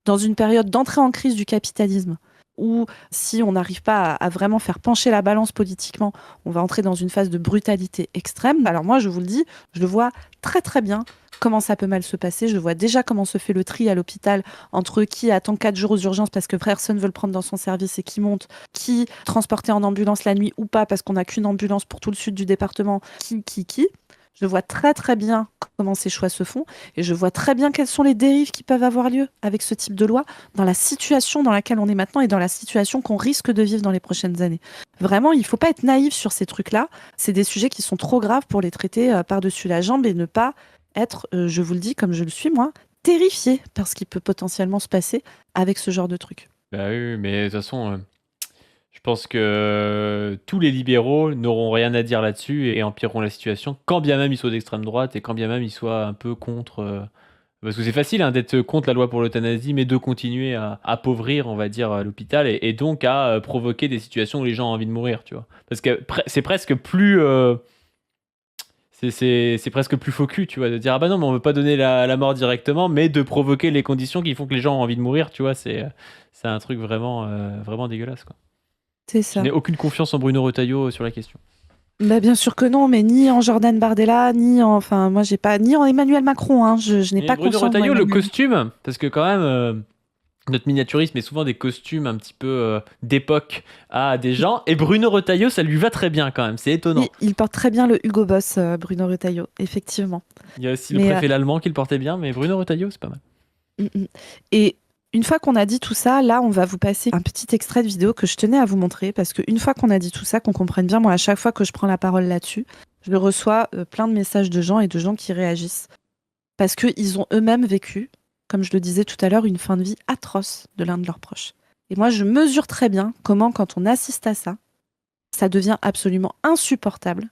dans une période d'entrée en crise du capitalisme, où si on n'arrive pas à vraiment faire pencher la balance politiquement, on va entrer dans une phase de brutalité extrême. Alors moi, je vous le dis, je le vois très très bien comment ça peut mal se passer. Je vois déjà comment se fait le tri à l'hôpital entre qui attend 4 jours aux urgences parce que personne ne veut le prendre dans son service et qui monte, qui transporté en ambulance la nuit ou pas parce qu'on n'a qu'une ambulance pour tout le sud du département, qui. Je vois très très bien comment ces choix se font et je vois très bien quelles sont les dérives qui peuvent avoir lieu avec ce type de loi dans la situation dans laquelle on est maintenant et dans la situation qu'on risque de vivre dans les prochaines années. Vraiment, il ne faut pas être naïf sur ces trucs-là. C'est des sujets qui sont trop graves pour les traiter par-dessus la jambe et ne pas être, je vous le dis comme je le suis moi, terrifié par ce qui peut potentiellement se passer avec ce genre de truc. Bah oui, mais de toute façon, Je pense que tous les libéraux n'auront rien à dire là-dessus et empireront la situation, quand bien même ils soient d'extrême droite et quand bien même ils soient un peu contre. Parce que c'est facile d'être contre la loi pour l'euthanasie, mais de continuer à appauvrir, on va dire, l'hôpital et donc à provoquer des situations où les gens ont envie de mourir, tu vois. Parce que c'est presque plus. C'est presque plus faux cul, tu vois, de dire ah bah non, mais on veut pas donner la mort directement, mais de provoquer les conditions qui font que les gens ont envie de mourir, tu vois, c'est un truc vraiment, vraiment dégueulasse, quoi. C'est Je ça. n'ai aucune confiance en Bruno Retailleau sur la question. Bah, bien sûr que non, mais ni en Jordan Bardella, enfin, moi, j'ai pas, ni en Emmanuel Macron, hein. Je n'ai Et pas Bruno confiance dans Retailleau, le Emmanuel. costume, parce que quand même, notre miniaturisme est souvent des costumes un petit peu d'époque à des gens, et Bruno Retailleau, ça lui va très bien quand même, c'est étonnant. Il porte très bien le Hugo Boss, Bruno Retailleau, effectivement. Il y a aussi le Mais préfet l'allemand qui le portait bien, mais Bruno Retailleau, c'est pas mal. et une fois qu'on a dit tout ça, là, on va vous passer un petit extrait de vidéo que je tenais à vous montrer parce qu'une fois qu'on a dit tout ça, qu'on comprenne bien, moi, à chaque fois que je prends la parole là-dessus, je reçois plein de messages de gens et de gens qui réagissent parce qu'ils ont eux-mêmes vécu, comme je le disais tout à l'heure, une fin de vie atroce de l'un de leurs proches. Et moi, je mesure très bien comment, quand on assiste à ça, ça devient absolument insupportable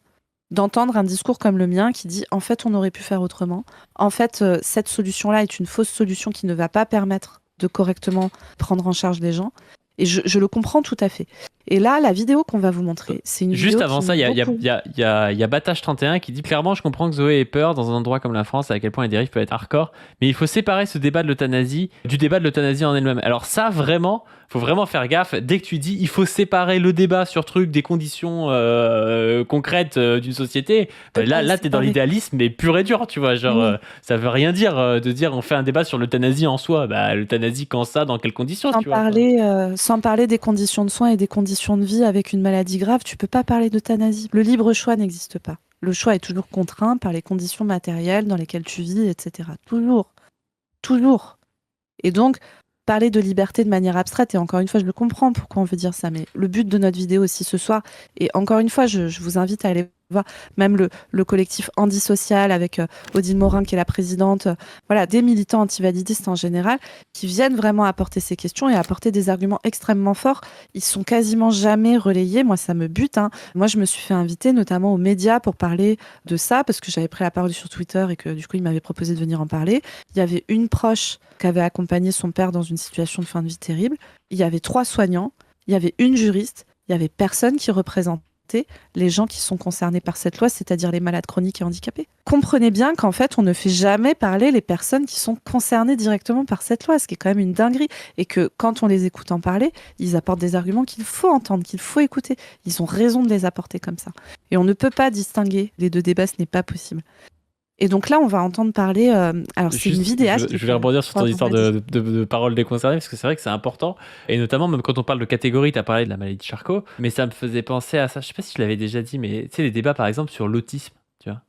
d'entendre un discours comme le mien qui dit en fait on aurait pu faire autrement, en fait cette solution-là est une fausse solution qui ne va pas permettre de correctement prendre en charge les gens. Et je le comprends tout à fait. Et là, la vidéo qu'on va vous montrer, c'est une Juste vidéo avant qui ça, il m'a y beaucoup... a Batage31 qui dit clairement, je comprends que Zoé ait peur dans un endroit comme la France, à quel point les dérives peuvent être hardcore, mais il faut séparer ce débat de l'euthanasie du débat de l'euthanasie en elle-même. Alors ça, vraiment, faut vraiment faire gaffe. Dès que tu dis, il faut séparer le débat sur truc des conditions concrètes d'une société, là, t'es dans l'idéalisme, mais pur et dur, tu vois. Genre, ça veut rien dire de dire on fait un débat sur l'euthanasie en soi. Bah, l'euthanasie, quand ça, dans quelles conditions, tu vois. Sans parler des conditions de soins et des conditions de vie avec une maladie grave, tu peux pas parler d'euthanasie. Le libre choix n'existe pas. Le choix est toujours contraint par les conditions matérielles dans lesquelles tu vis, etc. Toujours. Toujours. Et donc, parler de liberté de manière abstraite, et encore une fois, je le comprends pourquoi on veut dire ça, mais le but de notre vidéo aussi ce soir, et encore une fois, je vous invite à aller voir même le collectif Handisocial avec Odile Morin qui est la présidente, voilà, des militants antivalidistes en général, qui viennent vraiment apporter ces questions et apporter des arguments extrêmement forts. Ils sont quasiment jamais relayés. Moi, ça me bute, hein. Moi, je me suis fait inviter notamment aux médias pour parler de ça, parce que j'avais pris la parole sur Twitter et que du coup, ils m'avaient proposé de venir en parler. Il y avait une proche qui avait accompagné son père dans une situation de fin de vie terrible. Il y avait 3 soignants, il y avait une juriste, il y avait personne qui représentait les gens qui sont concernés par cette loi, c'est-à-dire les malades chroniques et handicapés. Comprenez bien qu'en fait, on ne fait jamais parler les personnes qui sont concernées directement par cette loi, ce qui est quand même une dinguerie. Et que quand on les écoute en parler, ils apportent des arguments qu'il faut entendre, qu'il faut écouter. Ils ont raison de les apporter comme ça. Et on ne peut pas distinguer les deux débats, ce n'est pas possible. Et donc là, on va entendre parler. Alors, c'est une vidéaste. Je voulais rebondir sur ton histoire de paroles déconcernées, parce que c'est vrai que c'est important. Et notamment, même quand on parle de catégorie, tu as parlé de la maladie de Charcot, mais ça me faisait penser à ça. Je sais pas si je l'avais déjà dit, mais tu sais, les débats, par exemple, sur l'autisme, tu vois.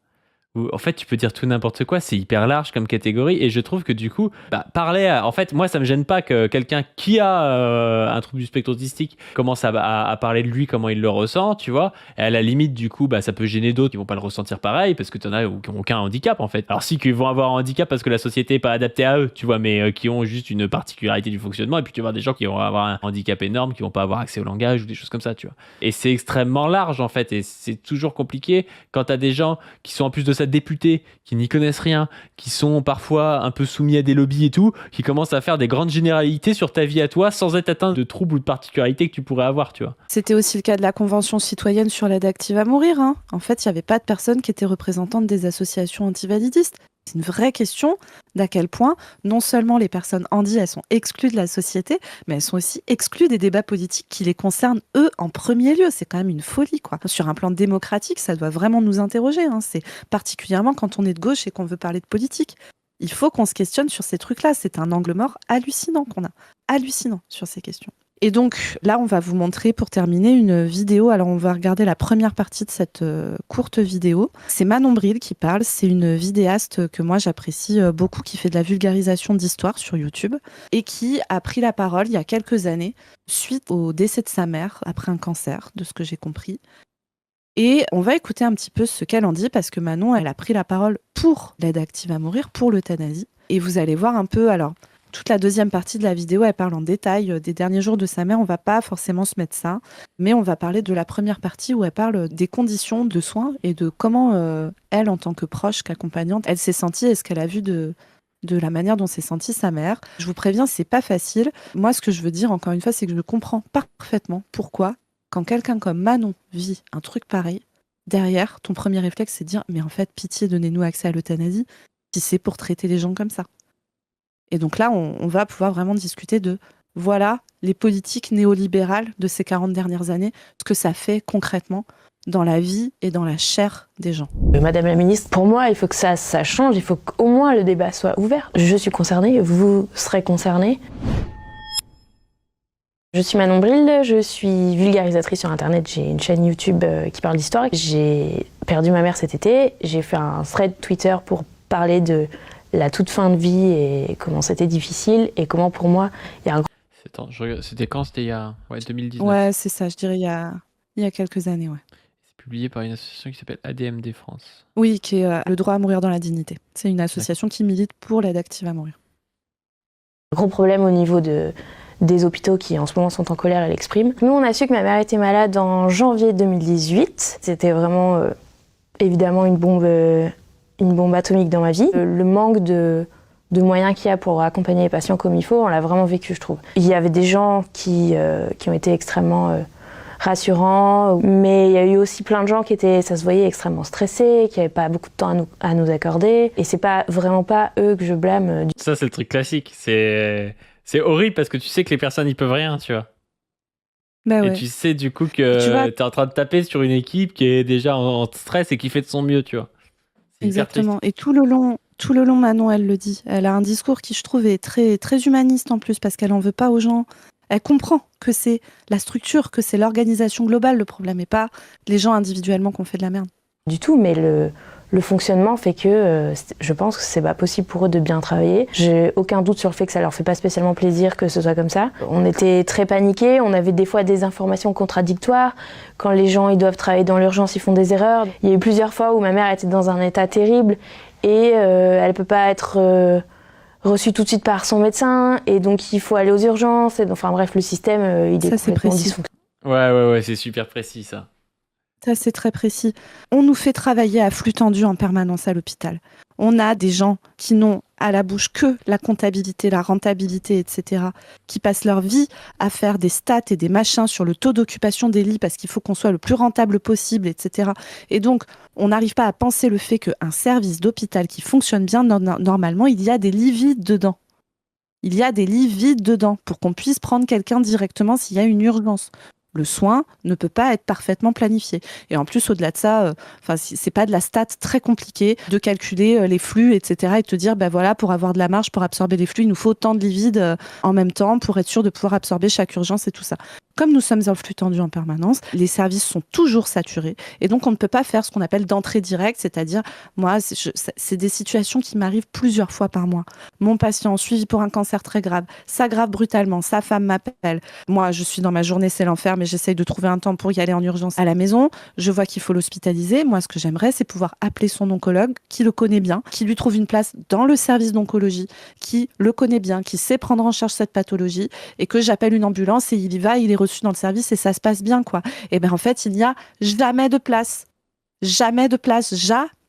Où, en fait, tu peux dire tout n'importe quoi, c'est hyper large comme catégorie, et je trouve que du coup, en fait, moi, ça me gêne pas que quelqu'un qui a un trouble du spectre autistique commence à parler de lui, comment il le ressent, tu vois, et à la limite, du coup, ça peut gêner d'autres qui vont pas le ressentir pareil, parce que t'en as qui ont aucun handicap, en fait. Alors si, qui vont avoir un handicap parce que la société est pas adaptée à eux, tu vois, mais qui ont juste une particularité du fonctionnement, et puis tu vas avoir des gens qui vont avoir un handicap énorme, qui vont pas avoir accès au langage, ou des choses comme ça, tu vois. Et c'est extrêmement large, en fait, et c'est toujours compliqué quand t'as des gens qui sont en plus de ça députés, qui n'y connaissent rien, qui sont parfois un peu soumis à des lobbies et tout, qui commencent à faire des grandes généralités sur ta vie à toi sans être atteint de troubles ou de particularités que tu pourrais avoir, tu vois. C'était aussi le cas de la Convention citoyenne sur l'aide active à mourir, hein. En fait, il n'y avait pas de personnes qui étaient représentantes des associations antivalidistes. C'est une vraie question d'à quel point non seulement les personnes handi, elles sont exclues de la société, mais elles sont aussi exclues des débats politiques qui les concernent eux en premier lieu. C'est quand même une folie, quoi. Sur un plan démocratique, ça doit vraiment nous interroger, hein. C'est particulièrement quand on est de gauche et qu'on veut parler de politique. Il faut qu'on se questionne sur ces trucs-là. C'est un angle mort hallucinant qu'on a. Hallucinant sur ces questions. Et donc là, on va vous montrer pour terminer une vidéo. Alors on va regarder la première partie de cette courte vidéo. C'est Manon Bril qui parle. C'est une vidéaste que moi j'apprécie beaucoup, qui fait de la vulgarisation d'histoire sur YouTube et qui a pris la parole il y a quelques années suite au décès de sa mère après un cancer, de ce que j'ai compris. Et on va écouter un petit peu ce qu'elle en dit parce que Manon, elle a pris la parole pour l'aide active à mourir, pour l'euthanasie. Et vous allez voir un peu, alors Toute la deuxième partie de la vidéo, elle parle en détail des derniers jours de sa mère. On va pas forcément se mettre ça, mais on va parler de la première partie où elle parle des conditions de soins et de comment elle, en tant que proche, qu'accompagnante, elle s'est sentie et ce qu'elle a vu de la manière dont s'est sentie sa mère. Je vous préviens, c'est pas facile. Moi, ce que je veux dire, encore une fois, c'est que je comprends parfaitement pourquoi, quand quelqu'un comme Manon vit un truc pareil, derrière, ton premier réflexe, c'est de dire, mais en fait, pitié, donnez-nous accès à l'euthanasie, si c'est pour traiter les gens comme ça. Et donc là, on va pouvoir vraiment discuter de, voilà, les politiques néolibérales de ces 40 dernières années, ce que ça fait concrètement dans la vie et dans la chair des gens. Madame la ministre, pour moi, il faut que ça change, il faut qu'au moins le débat soit ouvert. Je suis concernée, vous serez concernés. Je suis Manon Bril, je suis vulgarisatrice sur Internet, j'ai une chaîne YouTube qui parle d'histoire. J'ai perdu ma mère cet été, j'ai fait un thread Twitter pour parler de la toute fin de vie et comment c'était difficile et comment pour moi il y a un... C'était quand? C'était il y a 2019. Ouais, c'est ça, je dirais il y a quelques années, ouais. C'est publié par une association qui s'appelle ADMD France. Oui, qui est le droit à mourir dans la dignité. C'est une association qui milite pour l'aide active à mourir. Gros problème au niveau des hôpitaux qui en ce moment sont en colère et l'expriment. Nous, on a su que ma mère était malade en janvier 2018. C'était vraiment évidemment une bombe atomique dans ma vie. Le manque de moyens qu'il y a pour accompagner les patients comme il faut, on l'a vraiment vécu, je trouve. Il y avait des gens qui ont été extrêmement rassurants, mais il y a eu aussi plein de gens qui étaient, ça se voyait, extrêmement stressés, qui n'avaient pas beaucoup de temps à nous accorder. Et c'est vraiment pas eux que je blâme. Ça, c'est le truc classique. C'est horrible parce que tu sais que les personnes n'y peuvent rien, tu vois. Bah ouais. Et tu sais du coup que t'es en train de taper sur une équipe qui est déjà en stress et qui fait de son mieux, tu vois. Exactement. Et tout le long, Manon, elle le dit. Elle a un discours qui, je trouve, est très, très humaniste en plus, parce qu'elle en veut pas aux gens. Elle comprend que c'est la structure, que c'est l'organisation globale le problème, et pas les gens individuellement qui ont fait de la merde. Du tout, mais le fonctionnement fait que je pense que c'est pas possible pour eux de bien travailler. J'ai aucun doute sur le fait que ça leur fait pas spécialement plaisir que ce soit comme ça. On était très paniqués, on avait des fois des informations contradictoires. Quand les gens ils doivent travailler dans l'urgence, ils font des erreurs. Il y a eu plusieurs fois où ma mère était dans un état terrible et elle peut pas être reçue tout de suite par son médecin et donc il faut aller aux urgences. Et, enfin bref, le système il est complètement dysfonctionnel. Ouais, c'est super précis ça. Ça, c'est très précis. On nous fait travailler à flux tendu en permanence à l'hôpital. On a des gens qui n'ont à la bouche que la comptabilité, la rentabilité, etc., qui passent leur vie à faire des stats et des machins sur le taux d'occupation des lits parce qu'il faut qu'on soit le plus rentable possible, etc. Et donc, on n'arrive pas à penser le fait qu'un service d'hôpital qui fonctionne bien normalement, il y a des lits vides dedans. Il y a des lits vides dedans pour qu'on puisse prendre quelqu'un directement s'il y a une urgence. Le soin ne peut pas être parfaitement planifié. Et en plus, au-delà de ça, c'est pas de la stat très compliquée de calculer les flux, etc. et de te dire, bah voilà, pour avoir de la marge, pour absorber les flux, il nous faut autant de lits vides en même temps pour être sûr de pouvoir absorber chaque urgence et tout ça. Comme nous sommes en flux tendu en permanence, les services sont toujours saturés. Et donc, on ne peut pas faire ce qu'on appelle d'entrée directe, c'est-à-dire, moi, c'est des situations qui m'arrivent plusieurs fois par mois. Mon patient, suivi pour un cancer très grave, s'aggrave brutalement, sa femme m'appelle. Moi, je suis dans ma journée, c'est l'enfer, mais j'essaye de trouver un temps pour y aller en urgence à la maison. Je vois qu'il faut l'hospitaliser. Moi, ce que j'aimerais, c'est pouvoir appeler son oncologue, qui le connaît bien, qui lui trouve une place dans le service d'oncologie, qui le connaît bien, qui sait prendre en charge cette pathologie, et que j'appelle une ambulance et il y va, il est reçu dans le service et ça se passe bien, quoi. Et bien, en fait, il n'y a jamais de place. Jamais de place.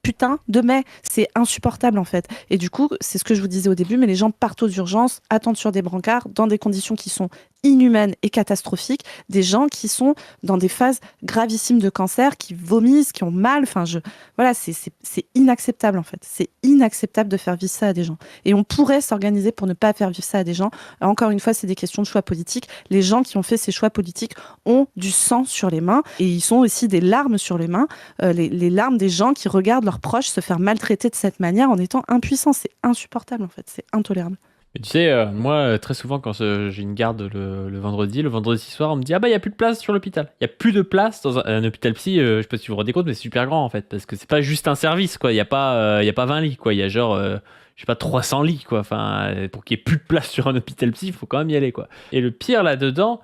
Putain de mai, c'est insupportable en fait. Et du coup, c'est ce que je vous disais au début, mais les gens partent aux urgences, attendent sur des brancards, dans des conditions qui sont inhumaines et catastrophiques, des gens qui sont dans des phases gravissimes de cancer, qui vomissent, qui ont mal, voilà, c'est inacceptable en fait. C'est inacceptable de faire vivre ça à des gens. Et on pourrait s'organiser pour ne pas faire vivre ça à des gens. Encore une fois, c'est des questions de choix politiques. Les gens qui ont fait ces choix politiques ont du sang sur les mains et ils ont aussi des larmes sur les mains, les larmes des gens qui regardent leurs proches se faire maltraiter de cette manière en étant impuissants. C'est insupportable en fait, c'est intolérable. Mais tu sais, moi, très souvent, quand j'ai une garde le vendredi soir, on me dit « Ah bah, il n'y a plus de place sur l'hôpital. Il n'y a plus de place dans un hôpital psy. Je sais pas si vous vous rendez compte, mais c'est super grand, en fait. Parce que c'est pas juste un service, quoi. Il n'y a pas 20 lits, quoi. Il y a genre, je sais pas, 300 lits, quoi. Enfin, pour qu'il n'y ait plus de place sur un hôpital psy, il faut quand même y aller, quoi. Et le pire là-dedans,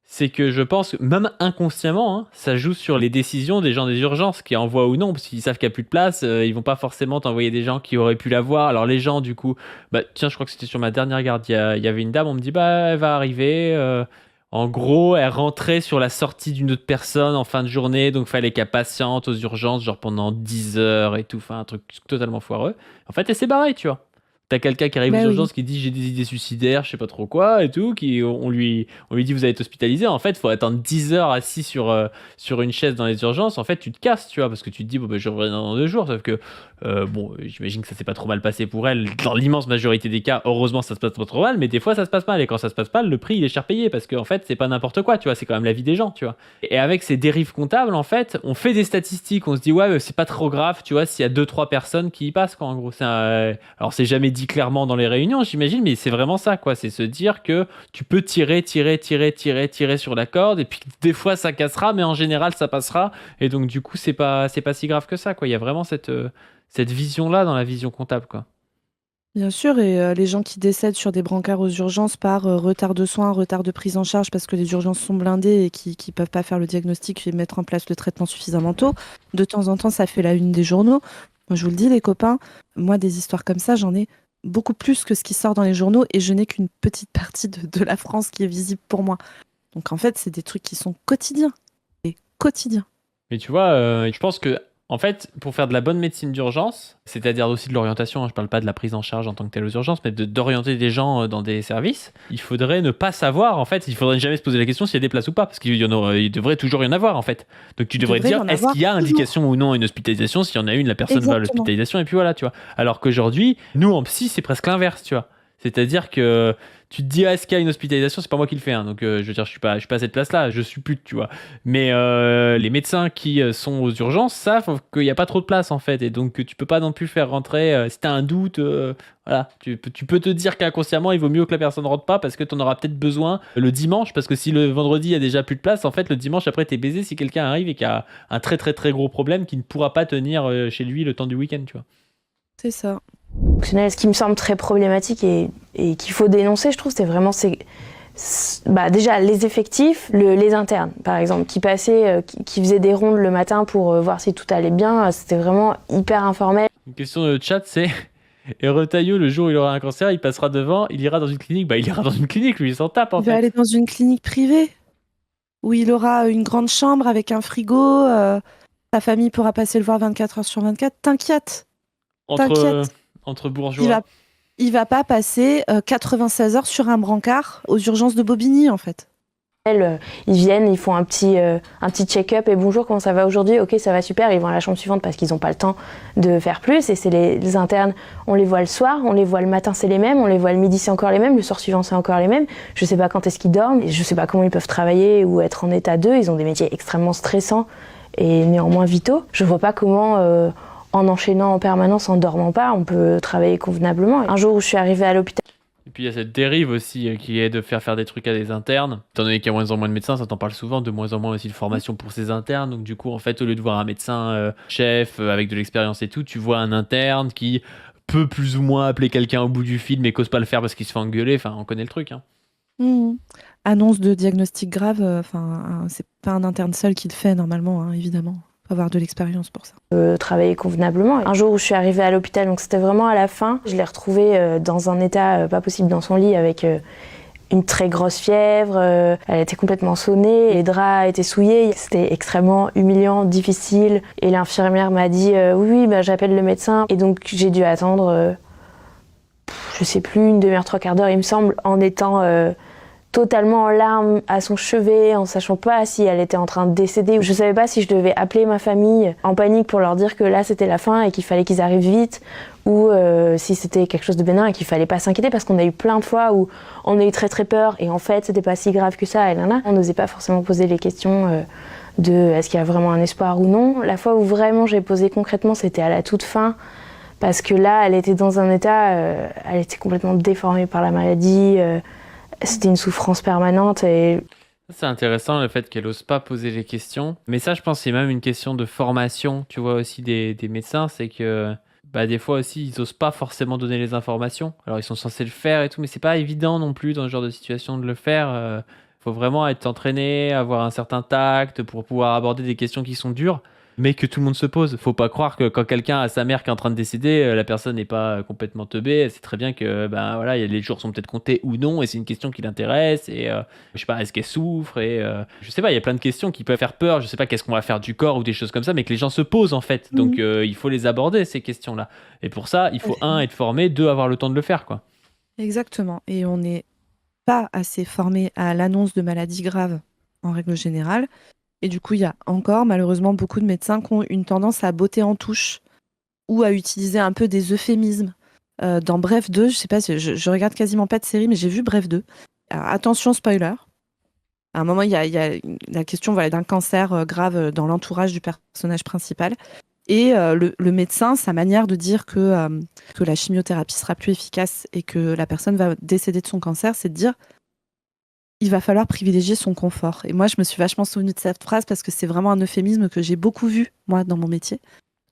c'est que je pense que même inconsciemment, hein, ça joue sur les décisions des gens des urgences qui envoient ou non, parce qu'ils savent qu'il n'y a plus de place, ils vont pas forcément t'envoyer des gens qui auraient pu l'avoir. Alors les gens, du coup, bah tiens, je crois que c'était sur ma dernière garde, il y avait une dame, on me dit, bah elle va arriver. En gros, elle rentrait sur la sortie d'une autre personne en fin de journée, donc fallait qu'elle patiente aux urgences, genre pendant 10 heures et tout, enfin un truc totalement foireux. En fait, elle s'est barrée, tu vois. T'as quelqu'un qui arrive aux Bah oui. urgences qui dit j'ai des idées suicidaires, je sais pas trop quoi et tout, on lui dit vous allez être hospitalisé. En fait, il faut attendre 10 heures assis sur une chaise dans les urgences. En fait, tu te casses, tu vois, parce que tu te dis bon, ben, je reviens dans 2 jours. Sauf que, bon, j'imagine que ça s'est pas trop mal passé pour elle. Dans l'immense majorité des cas, heureusement, ça se passe pas trop mal, mais des fois, ça se passe mal. Et quand ça se passe mal, le prix, il est cher payé parce qu'en fait, c'est pas n'importe quoi, tu vois, c'est quand même la vie des gens, tu vois. Et avec ces dérives comptables, en fait, on fait des statistiques, on se dit ouais, c'est pas trop grave, tu vois, s'il y a 2-3 personnes qui y passent, quoi, en gros. Alors, c'est jamais dit clairement dans les réunions, j'imagine, mais c'est vraiment ça, quoi. C'est se dire que tu peux tirer sur la corde, et puis des fois ça cassera, mais en général ça passera. Et donc, du coup, c'est pas si grave que ça, quoi. Il y a vraiment cette vision-là dans la vision comptable, quoi. Bien sûr, et les gens qui décèdent sur des brancards aux urgences par retard de soins, retard de prise en charge parce que les urgences sont blindées et qui peuvent pas faire le diagnostic et mettre en place le traitement suffisamment tôt, de temps en temps, ça fait la une des journaux. Moi, je vous le dis, les copains, moi, des histoires comme ça, j'en ai beaucoup plus que ce qui sort dans les journaux et je n'ai qu'une petite partie de la France qui est visible pour moi. Donc, en fait, c'est des trucs qui sont quotidiens. Et quotidiens. Mais tu vois, je pense que, en fait, pour faire de la bonne médecine d'urgence, c'est-à-dire aussi de l'orientation, hein, je parle pas de la prise en charge en tant que telle aux urgences, mais d'orienter des gens dans des services, il faudrait ne pas savoir, en fait, il faudrait jamais se poser la question s'il y a des places ou pas, parce il devrait toujours y en avoir, en fait. Donc tu Il devrais devrait y dire, en est-ce avoir qu'il y a toujours. indication ou non à une hospitalisation? S'il y en a une, la personne va à Exactement. l'hospitalisation, et puis voilà, tu vois. Alors qu'aujourd'hui, nous, en psy, c'est presque l'inverse, tu vois. C'est-à-dire que tu te dis, ah, est-ce qu'il y a une hospitalisation? C'est pas moi qui le fais, hein. Donc je veux dire, je suis pas à cette place-là, je suis pute, tu vois. Mais les médecins qui sont aux urgences savent qu'il n'y a pas trop de place, en fait, et donc tu peux pas non plus faire rentrer, si t'as un doute, voilà, tu peux te dire qu'inconsciemment il vaut mieux que la personne rentre pas parce que t'en auras peut-être besoin le dimanche, parce que si le vendredi il y a déjà plus de place, en fait le dimanche après t'es baisé si quelqu'un arrive et qui a un très très très gros problème qui ne pourra pas tenir chez lui le temps du week-end, tu vois. C'est ça. Ce qui me semble très problématique et qu'il faut dénoncer, je trouve, c'est vraiment déjà les effectifs, les internes, par exemple, qui passaient, qui faisaient des rondes le matin pour voir si tout allait bien. C'était vraiment hyper informel. Une question de chat, c'est et Retailleau, le jour où il aura un cancer, il passera devant, il ira dans une clinique. Bah, il ira dans une clinique, lui, il s'en tape, en Il va fait. aller dans une clinique privée où il aura une grande chambre avec un frigo. Sa famille pourra passer le voir 24 heures sur 24. T'inquiète, Entre, t'inquiète. entre Il bourgeois. va, il va pas passer 96 heures sur un brancard aux urgences de Bobigny, en fait. Ils viennent, ils font un petit check-up et bonjour, comment ça va aujourd'hui? Ok, ça va super, ils vont à la chambre suivante parce qu'ils n'ont pas le temps de faire plus. Et c'est les internes, on les voit le soir, on les voit le matin, c'est les mêmes, on les voit le midi, c'est encore les mêmes, le soir suivant, c'est encore les mêmes. Je sais pas quand est-ce qu'ils dorment, et je sais pas comment ils peuvent travailler ou être en état d'eux. Ils ont des métiers extrêmement stressants et néanmoins vitaux. Je vois pas comment, en enchaînant en permanence, en dormant pas, on peut travailler convenablement. Un jour où je suis arrivée à l'hôpital, Et puis il y a cette dérive aussi qui est de faire des trucs à des internes. Étant donné qu'il y a moins en moins de médecins, ça t'en parle souvent, de moins en moins aussi de formation pour ces internes. Donc du coup, en fait, au lieu de voir un médecin chef avec de l'expérience et tout, tu vois un interne qui peut plus ou moins appeler quelqu'un au bout du fil, mais qu'ose pas le faire parce qu'il se fait engueuler. Enfin, on connaît le truc, hein. Annonce de diagnostic grave, c'est pas un interne seul qui le fait normalement, hein, évidemment. Faut avoir de l'expérience pour ça. travailler convenablement. Un jour où je suis arrivée à l'hôpital, donc c'était vraiment à la fin, je l'ai retrouvée dans un état pas possible dans son lit avec une très grosse fièvre, elle était complètement sonnée, les draps étaient souillés, c'était extrêmement humiliant, difficile. Et l'infirmière m'a dit oui, j'appelle le médecin. Et donc j'ai dû attendre, je sais plus, une demi-heure, 3/4 d'heure, il me semble, en étant totalement en larmes à son chevet, en sachant pas si elle était en train de décéder. Je savais pas si je devais appeler ma famille en panique pour leur dire que là c'était la fin et qu'il fallait qu'ils arrivent vite, ou si c'était quelque chose de bénin et qu'il fallait pas s'inquiéter, parce qu'on a eu plein de fois où on a eu très très peur et en fait c'était pas si grave que ça. Et là, on n'osait pas forcément poser les questions de est-ce qu'il y a vraiment un espoir ou non. La fois où vraiment j'ai posé concrètement, c'était à la toute fin, parce que là elle était dans un état, elle était complètement déformée par la maladie. C'était une souffrance permanente et C'est intéressant le fait qu'elle ose pas poser les questions. Mais ça, je pense, c'est même une question de formation, tu vois, aussi des médecins. C'est que des fois aussi, ils osent pas forcément donner les informations. Alors, ils sont censés le faire et tout, mais c'est pas évident non plus dans ce genre de situation de le faire. Faut vraiment être entraîné, avoir un certain tact pour pouvoir aborder des questions qui sont dures, mais que tout le monde se pose. Faut pas croire que quand quelqu'un a sa mère qui est en train de décéder, la personne n'est pas complètement teubée. Elle sait très bien que ben voilà, les jours sont peut-être comptés ou non, et c'est une question qui l'intéresse. Et je sais pas, est-ce qu'elle souffre? Et je sais pas, il y a plein de questions qui peuvent faire peur. Je sais pas, qu'est-ce qu'on va faire du corps ou des choses comme ça, mais que les gens se posent en fait. Donc il faut les aborder ces questions-là. Et pour ça, il faut un, être formé, deux, avoir le temps de le faire, quoi. Exactement. Et on n'est pas assez formé à l'annonce de maladies graves en règle générale. Et du coup, il y a encore malheureusement beaucoup de médecins qui ont une tendance à botter en touche ou à utiliser un peu des euphémismes. Dans Bref 2, je sais pas, je regarde quasiment pas de série, mais j'ai vu Bref 2. Alors, attention, spoiler. À un moment, il y a la question voilà, d'un cancer grave dans l'entourage du personnage principal. Et le médecin, sa manière de dire que la chimiothérapie sera plus efficace et que la personne va décéder de son cancer, c'est de dire il va falloir privilégier son confort. Et moi, je me suis vachement souvenue de cette phrase parce que c'est vraiment un euphémisme que j'ai beaucoup vu, moi, dans mon métier.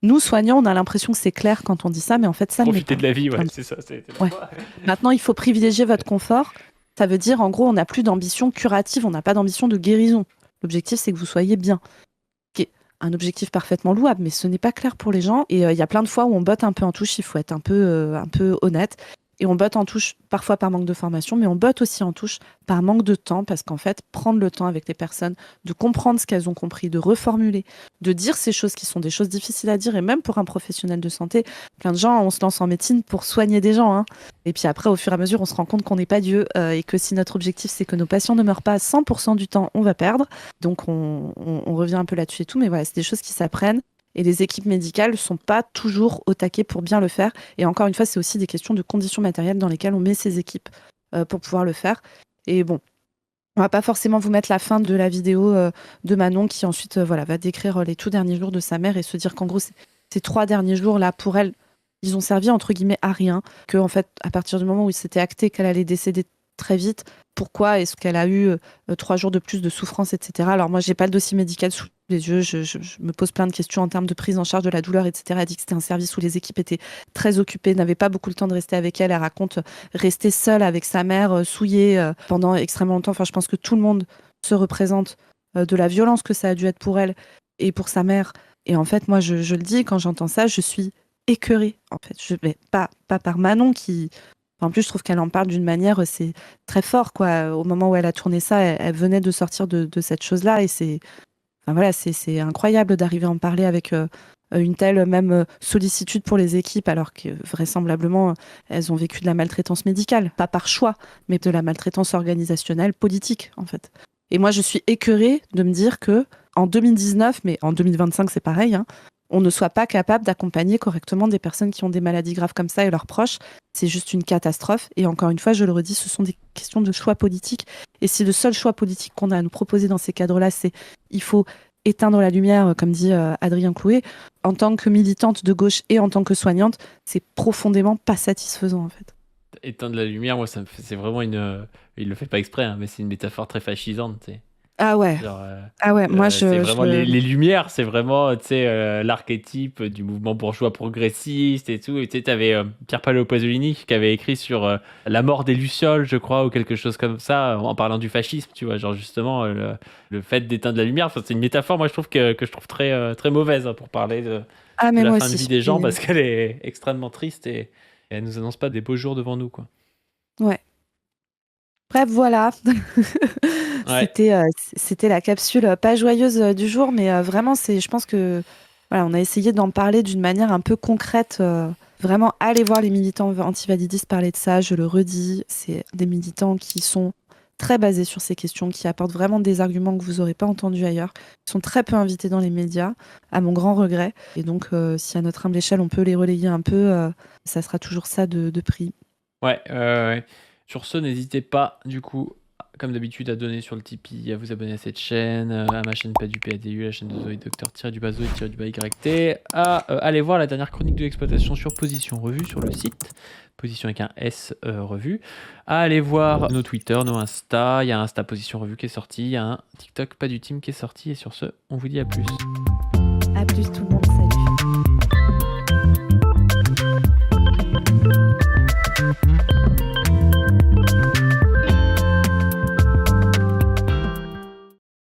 Nous, soignants, on a l'impression que c'est clair quand on dit ça, mais en fait, ça ne l'est Profiter pas. de la vie, ouais, c'est ça. Ouais. Maintenant, il faut privilégier votre confort. Ça veut dire, en gros, on n'a plus d'ambition curative, on n'a pas d'ambition de guérison. L'objectif, c'est que vous soyez bien. Qui est un objectif parfaitement louable, mais ce n'est pas clair pour les gens. Et il y a plein de fois où on botte un peu en touche, il faut être un peu honnête. Et on botte en touche parfois par manque de formation, mais on botte aussi en touche par manque de temps, parce qu'en fait, prendre le temps avec les personnes, de comprendre ce qu'elles ont compris, de reformuler, de dire ces choses qui sont des choses difficiles à dire, et même pour un professionnel de santé, plein de gens, on se lance en médecine pour soigner des gens. Hein. Et puis après, au fur et à mesure, on se rend compte qu'on n'est pas Dieu, et que si notre objectif, c'est que nos patients ne meurent pas 100% du temps, on va perdre. Donc on revient un peu là-dessus et tout, mais voilà, c'est des choses qui s'apprennent. Et les équipes médicales ne sont pas toujours au taquet pour bien le faire. Et encore une fois, c'est aussi des questions de conditions matérielles dans lesquelles on met ces équipes pour pouvoir le faire. Et bon, on va pas forcément vous mettre la fin de la vidéo de Manon qui ensuite va décrire les tout derniers jours de sa mère et se dire qu'en gros, ces 3 derniers jours-là, pour elle, ils ont servi entre guillemets à rien. Que en fait, à partir du moment où il s'était acté qu'elle allait décéder très vite, pourquoi est-ce qu'elle a eu 3 jours de plus de souffrance, etc. Alors moi, j'ai pas le dossier médical sous les yeux, je me pose plein de questions en termes de prise en charge de la douleur, etc. Elle dit que c'était un service où les équipes étaient très occupées, n'avaient pas beaucoup le temps de rester avec elle. Elle raconte rester seule avec sa mère, souillée pendant extrêmement longtemps. Enfin, je pense que tout le monde se représente de la violence que ça a dû être pour elle et pour sa mère. Et en fait, moi, je le dis, quand j'entends ça, je suis écœurée. En fait, mais pas par Manon qui... En plus, je trouve qu'elle en parle d'une manière, c'est très fort, quoi. Au moment où elle a tourné ça, elle venait de sortir de cette chose-là, et c'est incroyable d'arriver à en parler avec une telle même sollicitude pour les équipes, alors que vraisemblablement, elles ont vécu de la maltraitance médicale, pas par choix, mais de la maltraitance organisationnelle, politique, en fait. Et moi, je suis écœurée de me dire que en 2019, mais en 2025, c'est pareil, hein, on ne soit pas capable d'accompagner correctement des personnes qui ont des maladies graves comme ça et leurs proches. C'est juste une catastrophe. Et encore une fois, je le redis, ce sont des questions de choix politiques. Et si le seul choix politique qu'on a à nous proposer dans ces cadres-là, c'est il faut éteindre la lumière, comme dit Adrien Clouet, en tant que militante de gauche et en tant que soignante, c'est profondément pas satisfaisant, en fait. Éteindre la lumière, moi, c'est vraiment une... il le fait pas exprès, hein, mais c'est une métaphore très fascisante, tu sais. Ah ouais. Genre, Moi c'est vraiment les lumières, c'est vraiment, tu sais, l'archétype du mouvement bourgeois progressiste et tout. Et tu sais, t'avais Pier Paolo Pasolini qui avait écrit sur la mort des lucioles, je crois, ou quelque chose comme ça, en parlant du fascisme, tu vois, genre justement le fait d'éteindre la lumière. Enfin, c'est une métaphore, moi, je trouve que je trouve très très mauvaise pour parler de mais la moi fin aussi, de vie des gens, parce qu'elle est extrêmement triste et elle nous annonce pas des beaux jours devant nous, quoi. Ouais. Bref, voilà. Ouais. C'était la capsule pas joyeuse du jour, mais vraiment, je pense que voilà, on a essayé d'en parler d'une manière un peu concrète. Vraiment, allez voir les militants antivalidistes parler de ça, je le redis. C'est des militants qui sont très basés sur ces questions, qui apportent vraiment des arguments que vous n'aurez pas entendus ailleurs. Ils sont très peu invités dans les médias, à mon grand regret. Et donc, si à notre humble échelle, on peut les relayer un peu, ça sera toujours ça de prix. Ouais. Sur ce, n'hésitez pas, du coup, comme d'habitude, à donner sur le Tipeee, à vous abonner à cette chaîne, à ma chaîne Pas du PADU, la chaîne de Zoé Docteur-Zoé-YT, à aller voir la dernière chronique de l'exploitation sur Position Revue sur le site, Position avec un S Revue, à aller voir nos Twitter, nos Insta, il y a un Insta Position Revue qui est sorti, il y a un TikTok Pas du Team qui est sorti, et sur ce, on vous dit à plus. À plus tout le monde, salut.